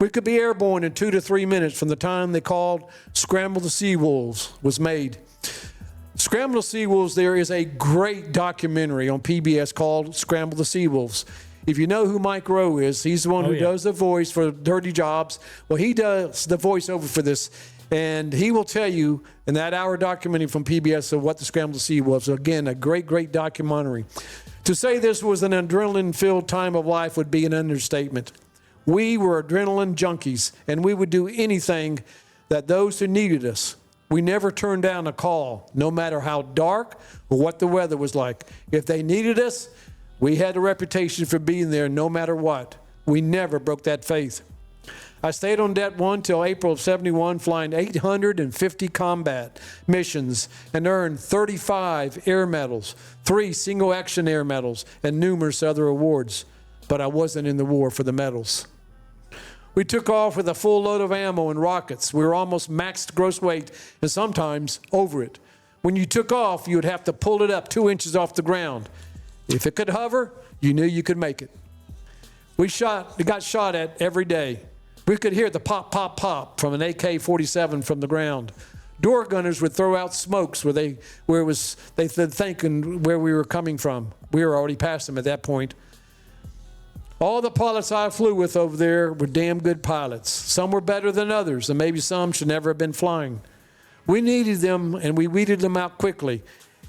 We could be airborne in 2 to 3 minutes from the time they called Scramble the Sea Wolves was made. Scramble the Sea Wolves, there is a great documentary on PBS called Scramble the Sea Wolves. If you know who Mike Rowe is, he's the one who does the voice for Dirty Jobs. Well, he does the voiceover for this, and he will tell you in that hour documentary from PBS of what the Scramble the Sea was. So again, a great, great documentary. To say this was an adrenaline-filled time of life would be an understatement. We were adrenaline junkies, and we would do anything that those who needed us. We never turned down a call, no matter how dark or what the weather was like. If they needed us, we had a reputation for being there no matter what. We never broke that faith. I stayed on Det 1 till April of 71, flying 850 combat missions and earned 35 air medals, 3 single-action air medals, and numerous other awards. But I wasn't in the war for the medals. We took off with a full load of ammo and rockets. We were almost maxed gross weight and sometimes over it. When you took off, you would have to pull it up 2 inches off the ground. If it could hover, you knew you could make it. We got shot at every day. We could hear the pop, pop, pop from an AK-47 from the ground. Door gunners would throw out smokes they thinking where we were coming from. We were already past them at that point. All the pilots I flew with over there were damn good pilots. Some were better than others, and maybe some should never have been flying. We needed them, and we weeded them out quickly,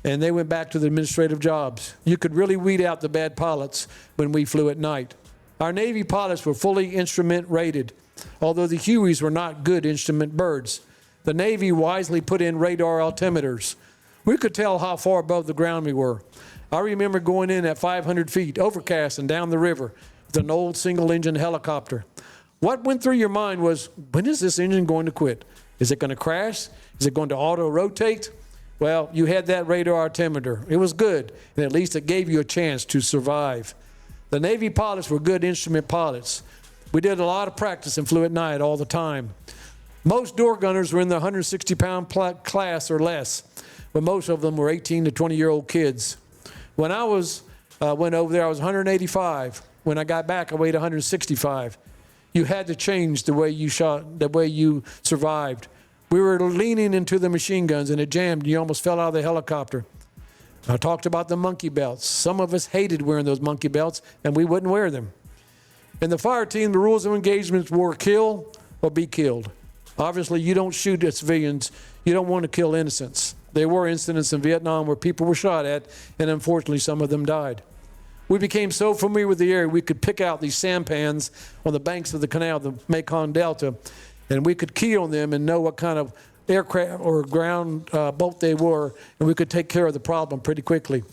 and they went back to the administrative jobs. You could really weed out the bad pilots when we flew at night. Our Navy pilots were fully instrument rated, although the Hueys were not good instrument birds. The Navy wisely put in radar altimeters. We could tell how far above the ground we were. I remember going in at 500 feet, overcast and down the river, with an old single-engine helicopter. What went through your mind was, when is this engine going to quit? Is it going to crash? Is it going to auto-rotate? Well, you had that radar altimeter. It was good, and at least it gave you a chance to survive. The Navy pilots were good instrument pilots. We did a lot of practice and flew at night all the time. Most door gunners were in the 160-pound class or less, but most of them were 18 to 20-year-old kids. When I went over there, I was 185. When I got back, I weighed 165. You had to change the way you shot, the way you survived. We were leaning into the machine guns, and it jammed. You almost fell out of the helicopter. I talked about the monkey belts. Some of us hated wearing those monkey belts, and we wouldn't wear them. In the fire team, the rules of engagement were kill or be killed. Obviously, you don't shoot at civilians. You don't want to kill innocents. There were incidents in Vietnam where people were shot at, and unfortunately, some of them died. We became so familiar with the area, we could pick out these sampans on the banks of the canal, the Mekong Delta, and we could key on them and know what kind of aircraft or ground boat they were, and we could take care of the problem pretty quickly.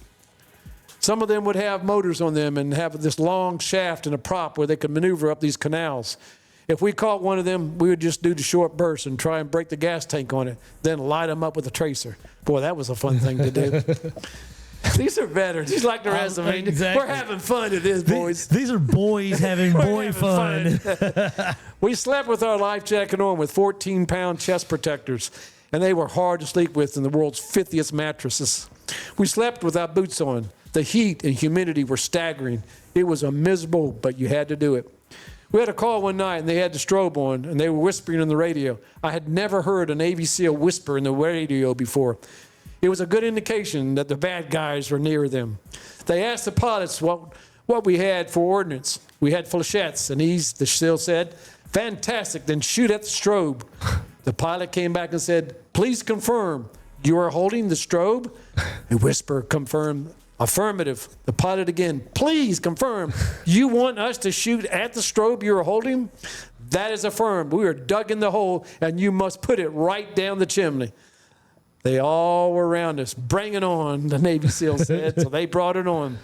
Some of them would have motors on them and have this long shaft and a prop where they could maneuver up these canals. If we caught one of them, we would just do the short burst and try and break the gas tank on it, then light them up with a tracer. Boy, that was a fun thing to do. These are veterans. Just like the rest of them. Exactly. We're having fun at this, boys. These are boys having boy fun. We slept with our life jacket on with 14-pound chest protectors, and they were hard to sleep with in the world's filthiest mattresses. We slept with our boots on. The heat and humidity were staggering. It was a miserable, but you had to do it. We had a call one night, and they had the strobe on, and they were whispering on the radio. I had never heard a Navy SEAL whisper in the radio before. It was a good indication that the bad guys were near them. They asked the pilots what we had for ordnance. We had flechettes, and the SEAL said, fantastic, then shoot at the strobe. The pilot came back and said, please confirm, you are holding the strobe? A whisper confirmed, affirmative. The pilot again, please confirm, you want us to shoot at the strobe you are holding? That is affirmed. We are dug in the hole, and you must put it right down the chimney. They all were around us. Bring it on, the Navy SEAL said. So they brought it on.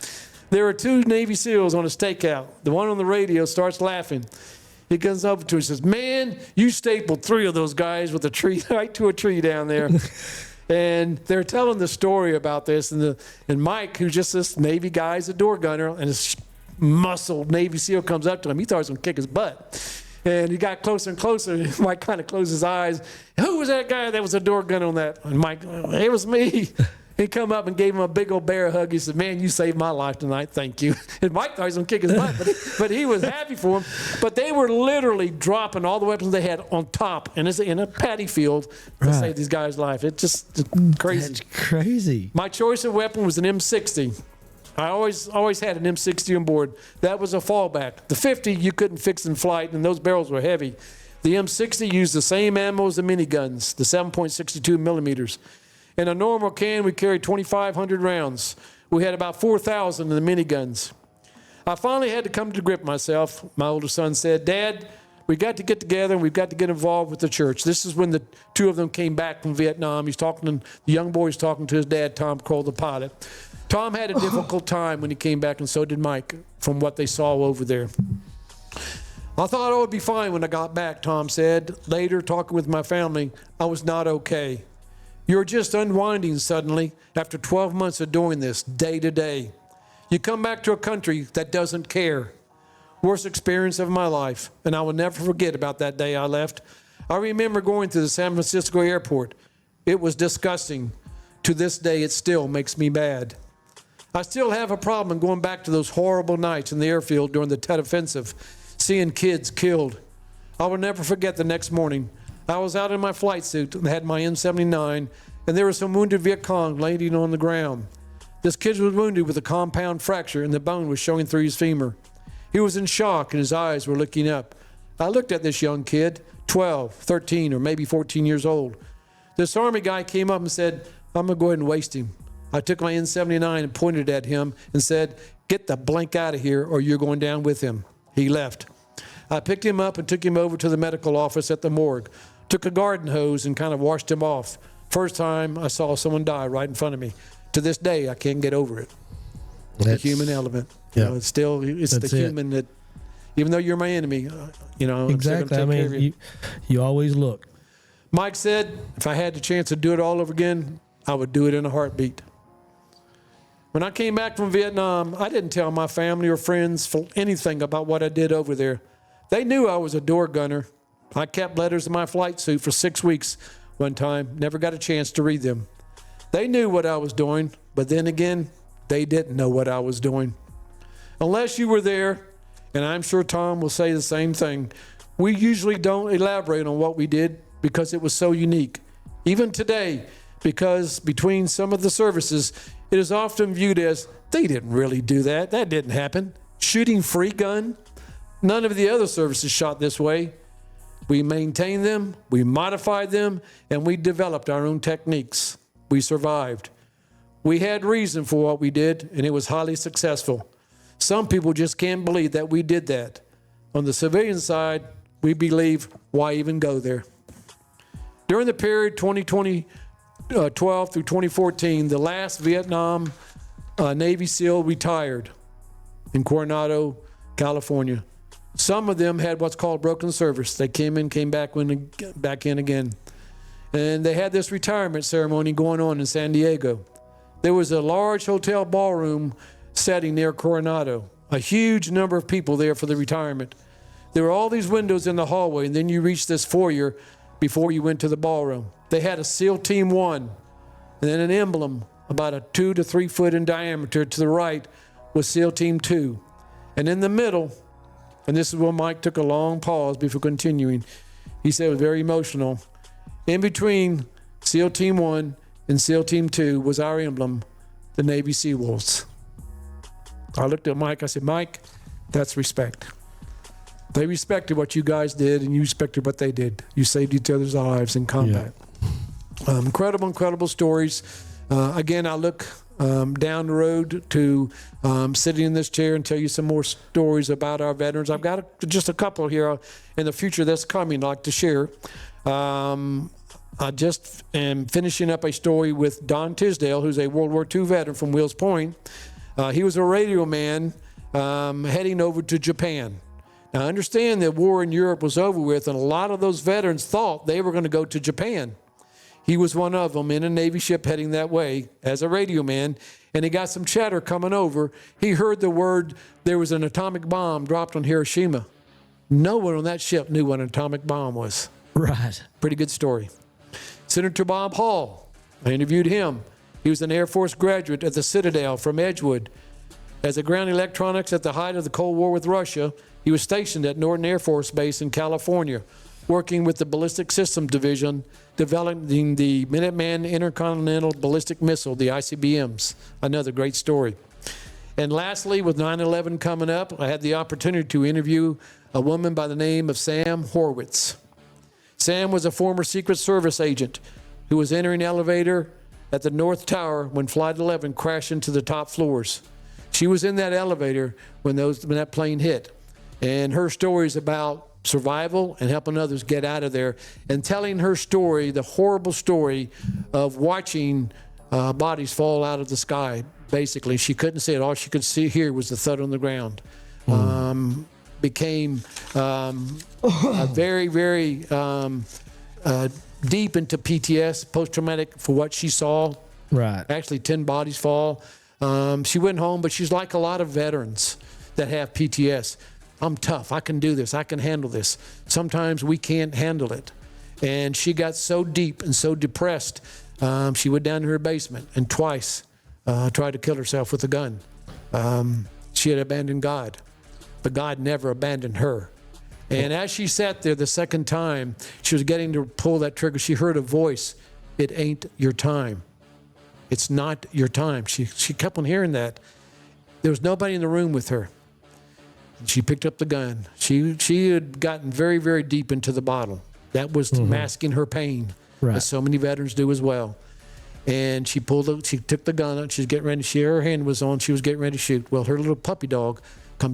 There were 2 Navy SEALs on a stakeout. The one on the radio starts laughing. He comes up to us and says, man, you stapled 3 of those guys with a tree, right to a tree down there. And they're telling the story about this. And Mike, who's just this Navy guy, is a door gunner, and this muscled Navy SEAL comes up to him. He thought he was going to kick his butt. And he got closer and closer. Mike kind of closed his eyes. Who was that guy that was a door gunner on that? And Mike, it was me. He come up and gave him a big old bear hug. He said, man, you saved my life tonight. Thank you. And Mike thought he was going to kick his butt, but he was happy for him. But they were literally dropping all the weapons they had on top in a paddy field to save these guys' life. It's just crazy. That's crazy. My choice of weapon was an M60. I always had an M60 on board. That was a fallback. The 50 you couldn't fix in flight, and those barrels were heavy. The M60 used the same ammo as the miniguns, the 7.62 millimeters. In a normal can, we carried 2,500 rounds. We had about 4,000 in the miniguns. I finally had to come to grip myself. My older son said, Dad, we got to get together and we've got to get involved with the church. This is when the 2 of them came back from Vietnam. The young boy's talking to his dad, Tom Kroll, the pilot. Tom had a difficult time when he came back, and so did Mike, from what they saw over there. I thought I would be fine when I got back, Tom said. Later, talking with my family, I was not okay. You're just unwinding suddenly after 12 months of doing this day to day. You come back to a country that doesn't care. Worst experience of my life, and I will never forget about that day I left. I remember going to the San Francisco airport. It was disgusting. To this day, it still makes me mad. I still have a problem going back to those horrible nights in the airfield during the Tet Offensive, seeing kids killed. I will never forget the next morning. I was out in my flight suit and had my N79, and there were some wounded Viet Cong laying on the ground. This kid was wounded with a compound fracture, and the bone was showing through his femur. He was in shock, and his eyes were looking up. I looked at this young kid, 12, 13, or maybe 14 years old. This Army guy came up and said, I'm going to go ahead and waste him. I took my N79 and pointed at him and said, get the blank out of here or you're going down with him. He left. I picked him up and took him over to the medical office at the morgue. Took a garden hose and kind of washed him off. First time I saw someone die right in front of me. To this day, I can't get over it. The human element. Yeah. It's the human that, even though you're my enemy, Exactly. I mean, you always look. Mike said, if I had the chance to do it all over again, I would do it in a heartbeat. When I came back from Vietnam, I didn't tell my family or friends anything about what I did over there. They knew I was a door gunner. I kept letters in my flight suit for 6 weeks one time, never got a chance to read them. They knew what I was doing, but then again, they didn't know what I was doing. Unless you were there, and I'm sure Tom will say the same thing, we usually don't elaborate on what we did because it was so unique. Even today, because between some of the services, it is often viewed as, they didn't really do that. That didn't happen. Shooting free gun. None of the other services shot this way. We maintained them, we modified them, and we developed our own techniques. We survived. We had reason for what we did, and it was highly successful. Some people just can't believe that we did that. On the civilian side, we believe, why even go there? During the period 2012 through 2014, the last Vietnam Navy SEAL retired in Coronado, California. Some of them had what's called broken service. They came back in again. And they had this retirement ceremony going on in San Diego. There was a large hotel ballroom setting near Coronado. A huge number of people there for the retirement. There were all these windows in the hallway, and then you reached this foyer before you went to the ballroom. They had a SEAL Team 1, and then an emblem about a 2 to 3 foot in diameter to the right was SEAL Team 2. And in the middle, and this is where Mike took a long pause before continuing, he said it was very emotional. In between SEAL Team 1 in SEAL Team 2 was our emblem, the Navy Seawolves. I looked at Mike, I said, Mike, that's respect. They respected what you guys did, and you respected what they did. You saved each other's lives in combat. Yeah. Incredible stories. Again, I look down the road to sitting in this chair and tell you some more stories about our veterans. I've got just a couple here in the future that's coming I'd like to share. I just am finishing up a story with Don Tisdale, who's a World War II veteran from Wills Point. He was a radio man heading over to Japan. Now, I understand that war in Europe was over with, and a lot of those veterans thought they were going to go to Japan. He was one of them in a Navy ship heading that way as a radio man, and he got some chatter coming over. He heard the word there was an atomic bomb dropped on Hiroshima. No one on that ship knew what an atomic bomb was. Right. Pretty good story. Senator Bob Hall, I interviewed him. He was an Air Force graduate at the Citadel from Edgewood. As a ground electronics at the height of the Cold War with Russia, he was stationed at Norton Air Force Base in California, working with the Ballistic Systems Division, developing the Minuteman Intercontinental Ballistic Missile, the ICBMs. Another great story. And lastly, with 9/11 coming up, I had the opportunity to interview a woman by the name of Sam Horwitz. Sam was a former Secret Service agent who was entering an elevator at the North Tower when Flight 11 crashed into the top floors. She was in that elevator when that plane hit. And her story is about survival and helping others get out of there, and telling her story, the horrible story of watching bodies fall out of the sky. Basically, she couldn't see it. All she could hear was the thud on the ground. Became a very deep into PTS, post-traumatic, for what she saw. Right. Actually, 10 bodies fall. She went home, but she's like a lot of veterans that have PTS. I'm tough. I can do this. I can handle this. Sometimes we can't handle it. And she got so deep and so depressed, she went down to her basement and twice tried to kill herself with a gun. She had abandoned God, but God never abandoned her. And as she sat there the second time, she was getting to pull that trigger. She heard a voice. It ain't your time. It's not your time. She kept on hearing that. There was nobody in the room with her. She picked up the gun. She had gotten very deep into the bottle. That was masking her pain, right, as so many veterans do as well. And she took the gun out. She was getting ready. Her hand was on. She was getting ready to shoot. Well, her little puppy dog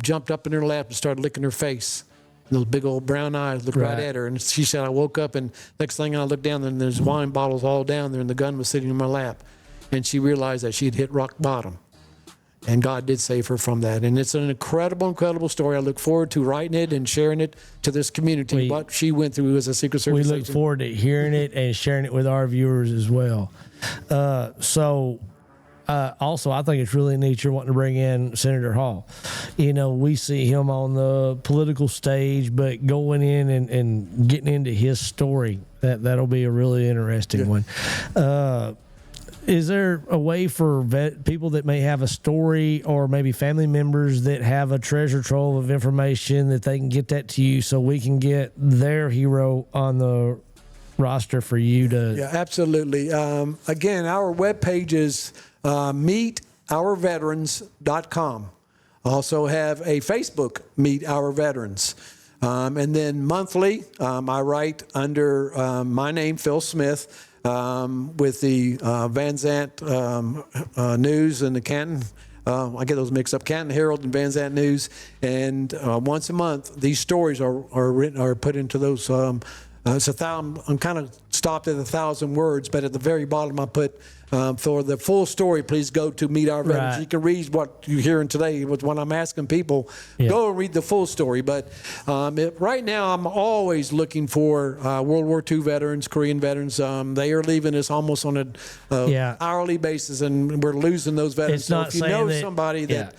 jumped up in her lap and started licking her face. And those big old brown eyes looked right at her. And she said, I woke up, and next thing I looked down, and there's wine bottles all down there, and the gun was sitting in my lap. And she realized that she had hit rock bottom. And God did save her from that. And it's an incredible story. I look forward to writing it and sharing it to this community, what she went through as a Secret Service agent. We look forward to hearing it and sharing it with our viewers as well. Also, I think it's really neat you're wanting to bring in Senator Hall. You know, we see him on the political stage, but going in and getting into his story, that'll be a really interesting one. Is there a way for people that may have a story, or maybe family members that have a treasure trove of information, that they can get that to you so we can get their hero on the roster for you to? Yeah, absolutely. Again, our webpage is meetourveterans.com. Also have a Facebook, Meet Our Veterans. And then monthly, I write under my name, Phil Smith, with the Van Zant News and the Canton. I get those mixed up. Canton Herald and Van Zant News. And once a month, these stories are put into those. It's 1,000. I'm kind of stopped at 1,000 words, but at the very bottom I put, for the full story, please go to Meet Our Veterans. Right. You can read what you're hearing today. When I'm asking people, go and read the full story. But right now, I'm always looking for World War II veterans, Korean veterans. They are leaving us almost on an hourly basis, and we're losing those veterans. It's so not if you saying know that, somebody that,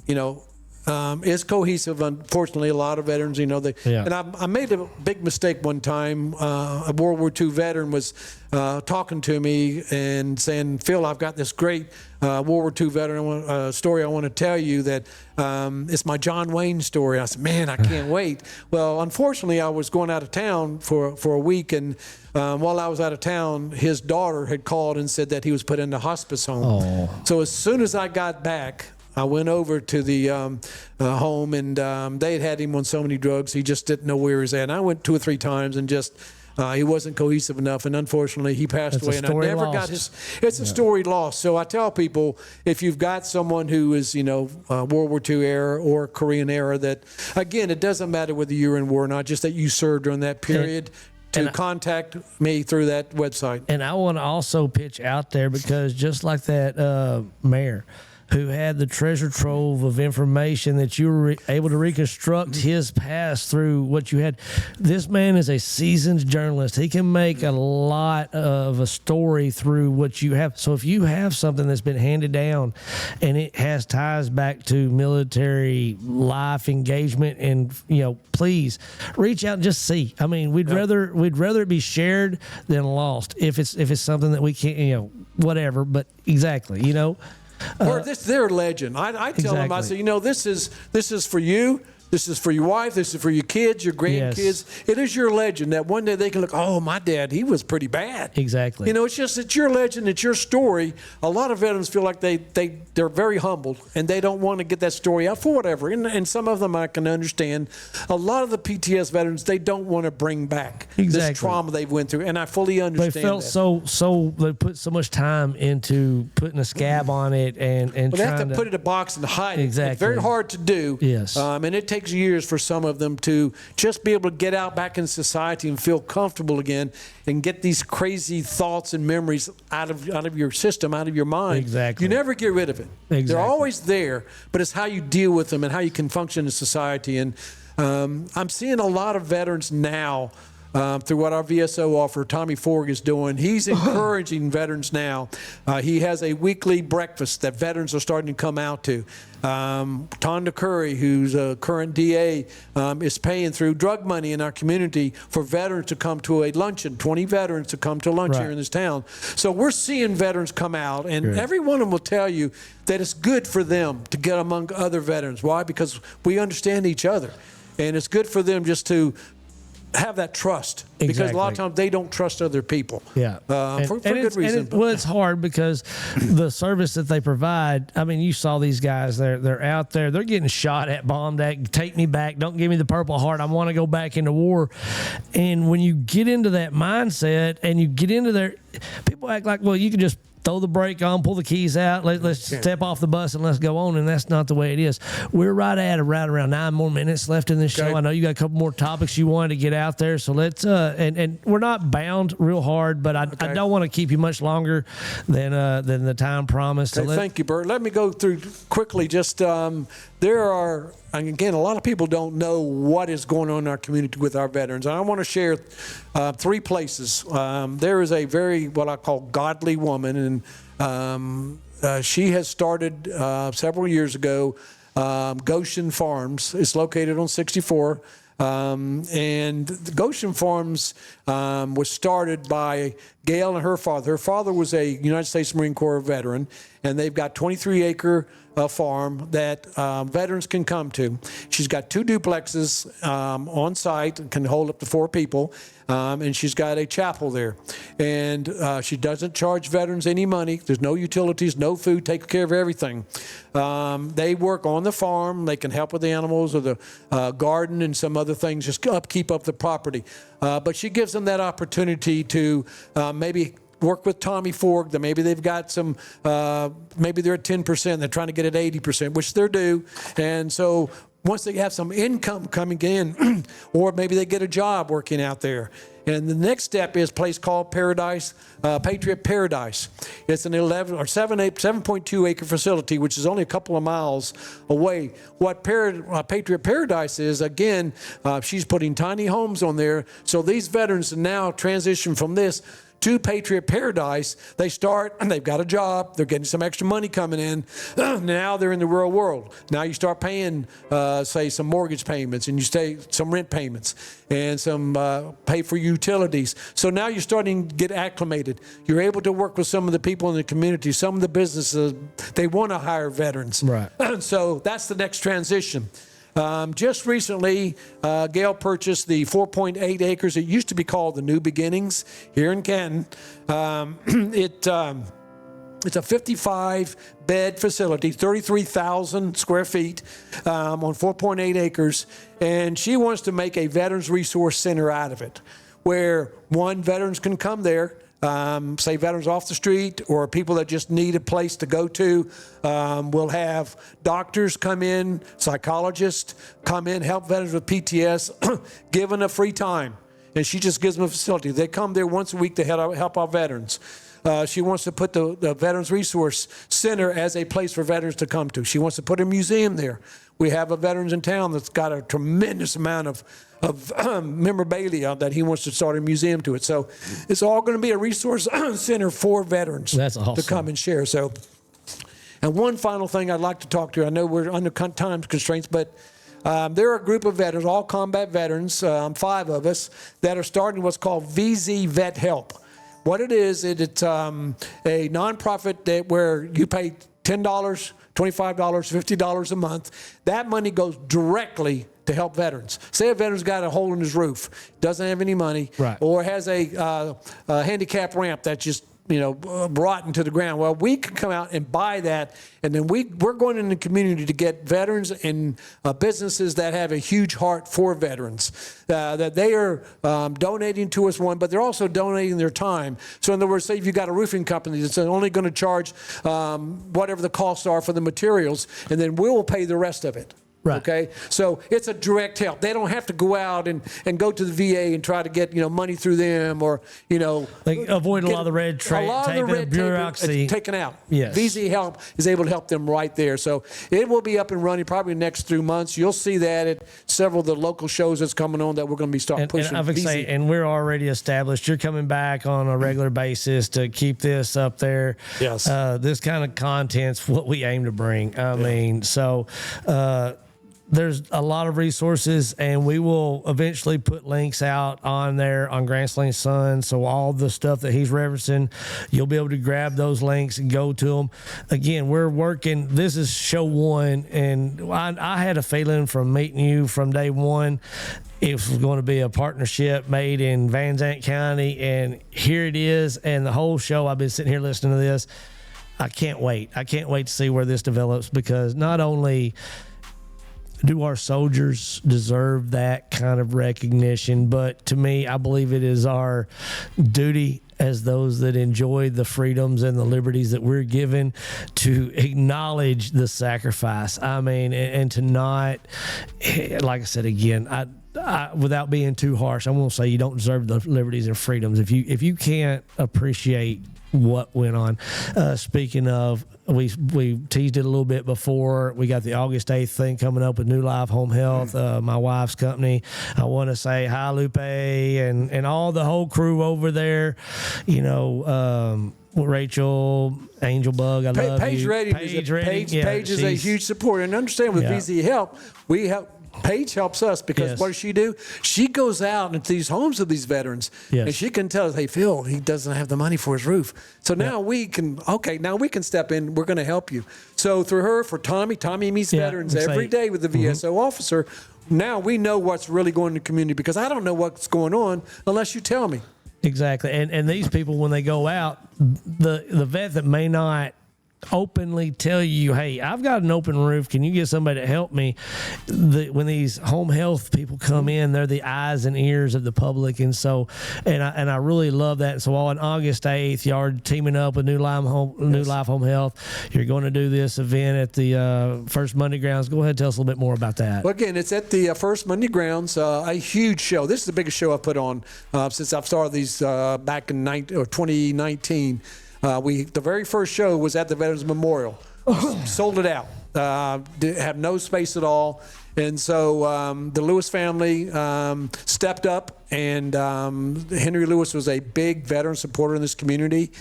you know, is cohesive. Unfortunately, a lot of veterans, Yeah. and I made a big mistake one time. A World War II veteran was talking to me and saying, "Phil, I've got this great World War II veteran story I want to tell you that it's my John Wayne story." I said, "Man, I can't wait." Well, unfortunately, I was going out of town for a week, and while I was out of town, his daughter had called and said that he was put in the hospice home. Oh. So as soon as I got back, I went over to the home, and they had him on so many drugs, he just didn't know where he was at. And I went 2 or 3 times, and just he wasn't cohesive enough, and unfortunately, he passed That's a away. And I story never got lost. his. It's a story lost. So I tell people, if you've got someone who is, World War II era or Korean era, that again, it doesn't matter whether you're in war or not, just that you served during that period. To contact me through that website. And I want to also pitch out there, because just like that mayor who had the treasure trove of information that you were able to reconstruct his past through what you had. This man is a seasoned journalist. He can make a lot of a story through what you have. So if you have something that's been handed down and it has ties back to military life engagement, and please reach out and just see. I mean, we'd rather it be shared than lost if it's something that we can't, whatever. But exactly, Or they're a legend. I tell them, I say, this is for you. This is for your wife. This is for your kids, your grandkids. Yes. It is your legend that one day they can look, oh, my dad, he was pretty bad. Exactly. It's your legend. It's your story. A lot of veterans feel like they're very humbled, and they don't want to get that story out for whatever. And some of them I can understand. A lot of the PTS veterans, they don't want to bring back this trauma they've went through, and I fully understand They felt that. they put so much time into putting a scab on it and But they have to put it in a box and hide it. Exactly. It's very hard to do. Yes. And it takes years for some of them to just be able to get out back in society and feel comfortable again and get these crazy thoughts and memories out of your system, out of your mind. Exactly. You never get rid of it. Exactly. They're always there, but it's how you deal with them and how you can function in society. And I'm seeing a lot of veterans now through what our VSO offer, Tommy Forg, is doing. He's encouraging veterans now. He has a weekly breakfast that veterans are starting to come out to. Tonda Curry, who's a current DA, is paying through drug money in our community for veterans to come to a luncheon, 20 veterans to come to lunch here in this town. So we're seeing veterans come out, and every one of them will tell you that it's good for them to get among other veterans. Why? Because we understand each other. And it's good for them just to have that trust, because a lot of times they don't trust other people. Yeah, for good reason. Well, it's hard because the service that they provide. I mean, you saw these guys. They're out there. They're getting shot at, bombed at. Take me back. Don't give me the Purple Heart. I want to go back into war. And when you get into that mindset and you get into there, people act like, well, you can just throw the brake on, pull the keys out, let's step off the bus and let's go on. And that's not the way it is. We're right around 9 more minutes left in this show. I know you got a couple more topics you wanted to get out there. So let's, and we're not bound real hard, but I don't want to keep you much longer than the time promised. Okay, thank you, Bert. Let me go through quickly. Just there are, again, a lot of people don't know what is going on in our community with our veterans. And I want to share 3 places. There is a very, what I call, godly woman, and she has started several years ago, Goshen Farms. It's located on 64. And the Goshen Farms was started by Gail and her father. Her father was a United States Marine Corps veteran, and they've got 23-acre farm that veterans can come to. She's got 2 duplexes on site and can hold up to 4 people, and she's got a chapel there. And she doesn't charge veterans any money. There's no utilities, no food, take care of everything. They work on the farm. They can help with the animals or the garden and some other things, just keep up the property. But she gives them that opportunity to maybe work with Tommy Forg, that maybe they've got some, maybe they're at 10%, they're trying to get at 80%, which they're due. And so once they have some income coming in, or maybe they get a job working out there. And the next step is a place called Paradise, Patriot Paradise. It's an 7.2 acre facility, which is only a couple of miles away. What Patriot Paradise is, again, she's putting tiny homes on there. So these veterans now transition from this to Patriot Paradise, they start and they've got a job. They're getting some extra money coming in. Now they're in the real world. Now you start paying, say, some mortgage payments, and you stay some rent payments, and some pay for utilities. So now you're starting to get acclimated. You're able to work with some of the people in the community, some of the businesses. They want to hire veterans. Right. So that's the next transition. Just recently, Gail purchased the 4.8 acres. It used to be called the New Beginnings here in Canton. It's a 55-bed facility, 33,000 square feet on 4.8 acres. And she wants to make a Veterans Resource Center out of it, where veterans can come there, say veterans off the street or people that just need a place to go to. We'll have doctors come in, psychologists come in, help veterans with PTS, given a free time. And she just gives them a facility. They come there once a week to help our veterans. She wants to put the Veterans Resource Center as a place for veterans to come to. She wants to put a museum there. We have a veterans in town that's got a tremendous amount of memorabilia that he wants to start a museum to it. So it's all going to be a resource center for veterans. That's awesome. To come and share. So, and one final thing I'd like to talk to. I know we're under time constraints, but there are a group of veterans, all combat veterans, 5 of us, that are starting what's called VZ Vet Help. What it is, it's a nonprofit where you pay $10, $25, $50 a month. That money goes directly to help veterans. Say a veteran's got a hole in his roof, doesn't have any money, right, or has a handicap ramp that's just rotten to the ground. Well, we can come out and buy that, and then we're going in the community to get veterans and businesses that have a huge heart for veterans, that they are donating to us, but they're also donating their time. So in other words, say if you got a roofing company that's only going to charge whatever the costs are for the materials, and then we'll pay the rest of it. Right. Okay, so it's a direct help. They don't have to go out and go to the VA and try to get money through them, or like avoid a lot of the red tape, bureaucracy taken out. Yes. VZ Help is able to help them right there. So it will be up and running probably next 3 months. You'll see that at several of the local shows that's coming on that we're going to be starting pushing. And we're already established. You're coming back on a regular basis to keep this up there. Yes. This kind of content's what we aim to bring. I mean, so. There's a lot of resources, and we will eventually put links out on there on Grant Sling's Son. So all the stuff that he's referencing, you'll be able to grab those links and go to them. Again, we're working. This is show 1, and I had a feeling from meeting you from day one, it was going to be a partnership made in Van Zandt County, and here it is. And the whole show, I've been sitting here listening to this. I can't wait. I can't wait to see where this develops, because not only do our soldiers deserve that kind of recognition, but to me, I believe it is our duty as those that enjoy the freedoms and the liberties that we're given to acknowledge the sacrifice. I mean, and to not, like I said again, I, without being too harsh, I'm going to say you don't deserve the liberties and freedoms if you can't appreciate what went on. Speaking of, we teased it a little bit before. We got the August 8th thing coming up with New Life Home Health, my wife's company. I want to say hi, Lupe, and all the whole crew over there. Rachel, Angel Bug, I love Paige you. Redding Paige is a huge supporter. And understand with VZ Help, we help. Paige helps us because what does she do? She goes out into these homes of these veterans, and she can tell us, hey, Phil, he doesn't have the money for his roof. So now we can step in. We're going to help you. So through her, for Tommy meets veterans every day with the VSO officer. Now we know what's really going in the community, because I don't know what's going on unless you tell me. Exactly. And these people, when they go out, the vet that may not openly tell you, hey, I've got an open roof, can you get somebody to help me? When these home health people come in, they're the eyes and ears of the public. And so, and I really love that. So on August 8th, y'all are teaming up with New Life Home Health. You're going to do this event at the First Monday Grounds. Go ahead and tell us a little bit more about that. Well, again, it's at the First Monday Grounds, a huge show. This is the biggest show I've put on since I've started these back in 2019. The very first show was at the Veterans Memorial. Sold it out. Have no space at all. And so the Lewis family stepped up, and Henry Lewis was a big veteran supporter in this community.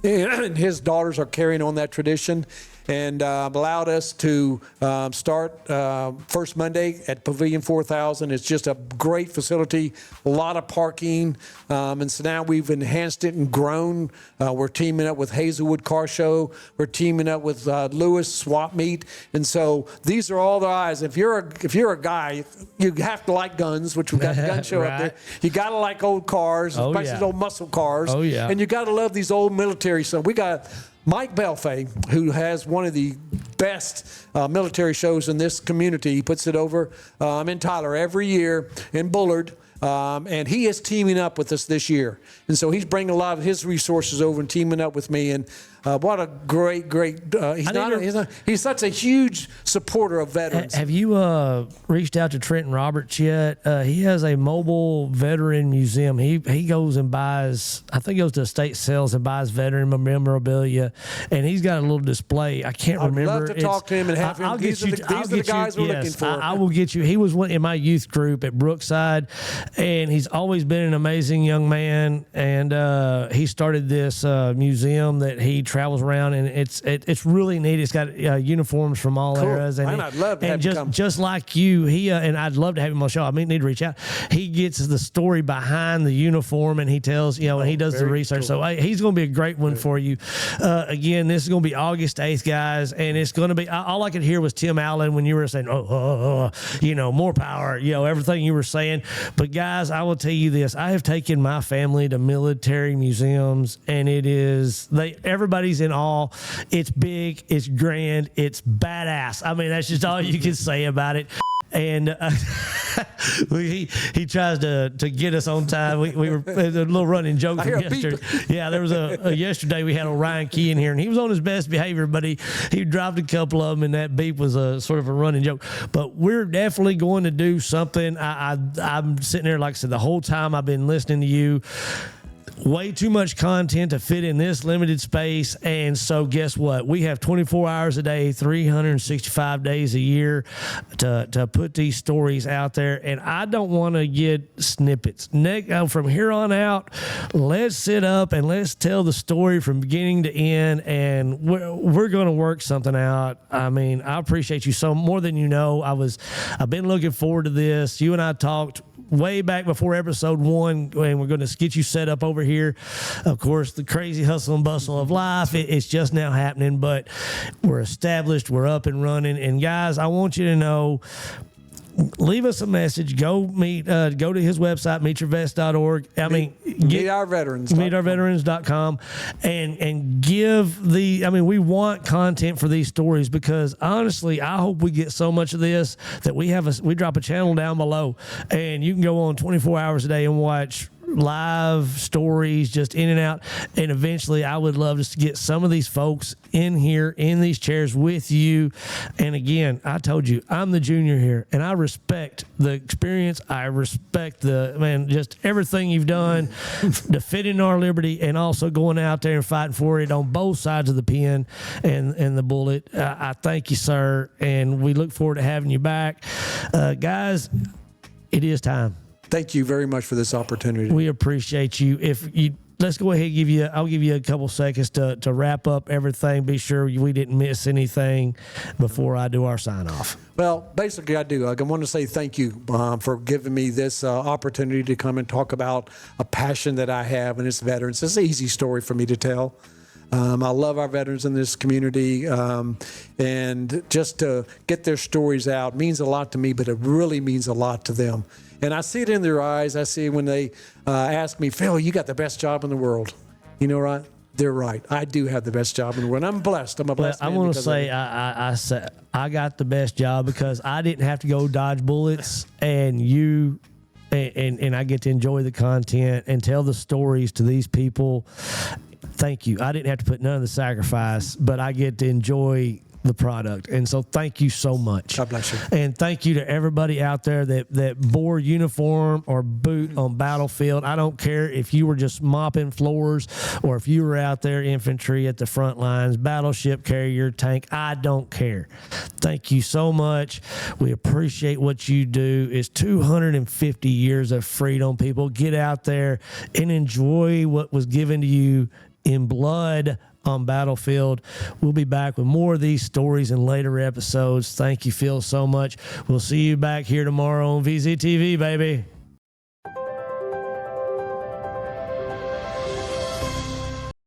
And his daughters are carrying on that tradition, and allowed us to start first Monday at Pavilion 4000. It's just a great facility, a lot of parking, and so now we've enhanced it and grown. We're teaming up with Hazelwood Car Show. We're teaming up with Lewis Swap Meet, and so these are all the eyes. If you're a guy, you have to like guns, which we've got the gun show Right. up there. You got to like old cars, Oh, especially yeah. old muscle cars. Oh, yeah. And you got to love these old military. So we got Mike Belfay, who has one of the best military shows in this community. He puts it over in Tyler every year in Bullard. And he is teaming up with us this year. And so he's bringing a lot of his resources over and teaming up with me. And what a great, he's such a huge supporter of veterans. Have you reached out to Trenton Roberts yet? He has a mobile veteran museum. He goes and buys, I think he goes to estate sales and buys veteran memorabilia, and he's got a little display. I can't remember. I'd love to talk to him and have him. These are the guys we're looking for. I will get you. He was in my youth group at Brookside, and he's always been an amazing young man. And he started this museum that he travels around, and it's really neat. It's got uniforms from all eras, and Man, I'd love to have him come. just like you, he and I'd love to have him on the show. I need to reach out. He gets the story behind the uniform, and he tells and he does the research. cool. So he's going to be a great one for you. Again, this is going to be August 8th, guys, and it's going to be. All I could hear was Tim Allen when you were saying, more power, everything you were saying. But guys, I will tell you this: I have taken my family to military museums, and everybody's in awe. It's big, it's grand, it's badass. I mean, that's just all you can say about it. And he tries to get us on time. We were a little running joke I hear from a beep. yesterday. Yeah, there was a yesterday we had Ryan Key in here, and he was on his best behavior, but he dropped a couple of them, and that beep was a sort of a running joke. But we're definitely going to do something. I'm sitting there, like I said, the whole time I've been listening to you. Way too much content to fit in this limited space. And so guess what? We have 24 hours a day, 365 days a year to put these stories out there. And I don't want to get snippets. From here on out, let's sit up and let's tell the story from beginning to end. And we're going to work something out. I mean, I appreciate you so more than you know. I've been looking forward to this. You and I talked way back before episode 1, and we're going to get you set up over here. Of course, the crazy hustle and bustle of life, it's just now happening, but we're established, we're up and running. And guys, I want you to know, leave us a message. Go to his website, meetyourvest.org. Meetourveterans.com, and give we want content for these stories, because honestly, I hope we get so much of this that we drop a channel down below, and you can go on 24 hours a day and watch live stories just in and out. And eventually I would love to get some of these folks in here in these chairs with you. And again, I told you, I'm the junior here, and I respect the experience. I respect just everything you've done to fit in our liberty, and also going out there and fighting for it on both sides of the pen and the bullet. I thank you, sir, and we look forward to having you back. Guys, it is time. Thank you very much for this opportunity. We appreciate you. Let's go ahead and I'll give you a couple seconds to wrap up everything. Be sure we didn't miss anything before I do our sign off. Well, basically I do. I want to say thank you for giving me this opportunity to come and talk about a passion that I have, and it's veterans. It's an easy story for me to tell. I love our veterans in this community, and just to get their stories out means a lot to me, but it really means a lot to them. And I see it in their eyes. I see when they ask me, Phil, you got the best job in the world. You know what? They're right. I do have the best job in the world. I'm blessed. I'm a blessed man. I want to say I got the best job because I didn't have to go dodge bullets, and I get to enjoy the content and tell the stories to these people. Thank you. I didn't have to put none of the sacrifice, but I get to enjoy the product. And so thank you so much. God bless you. And thank you to everybody out there that bore uniform or boot on battlefield. I don't care if you were just mopping floors or if you were out there infantry at the front lines, battleship carrier, tank. I don't care. Thank you so much. We appreciate what you do. It's 250 years of freedom, people. Get out there and enjoy what was given to you in blood on battlefield. We'll be back with more of these stories in later episodes. Thank you, Phil, so much. We'll see you back here tomorrow on VZTV, baby.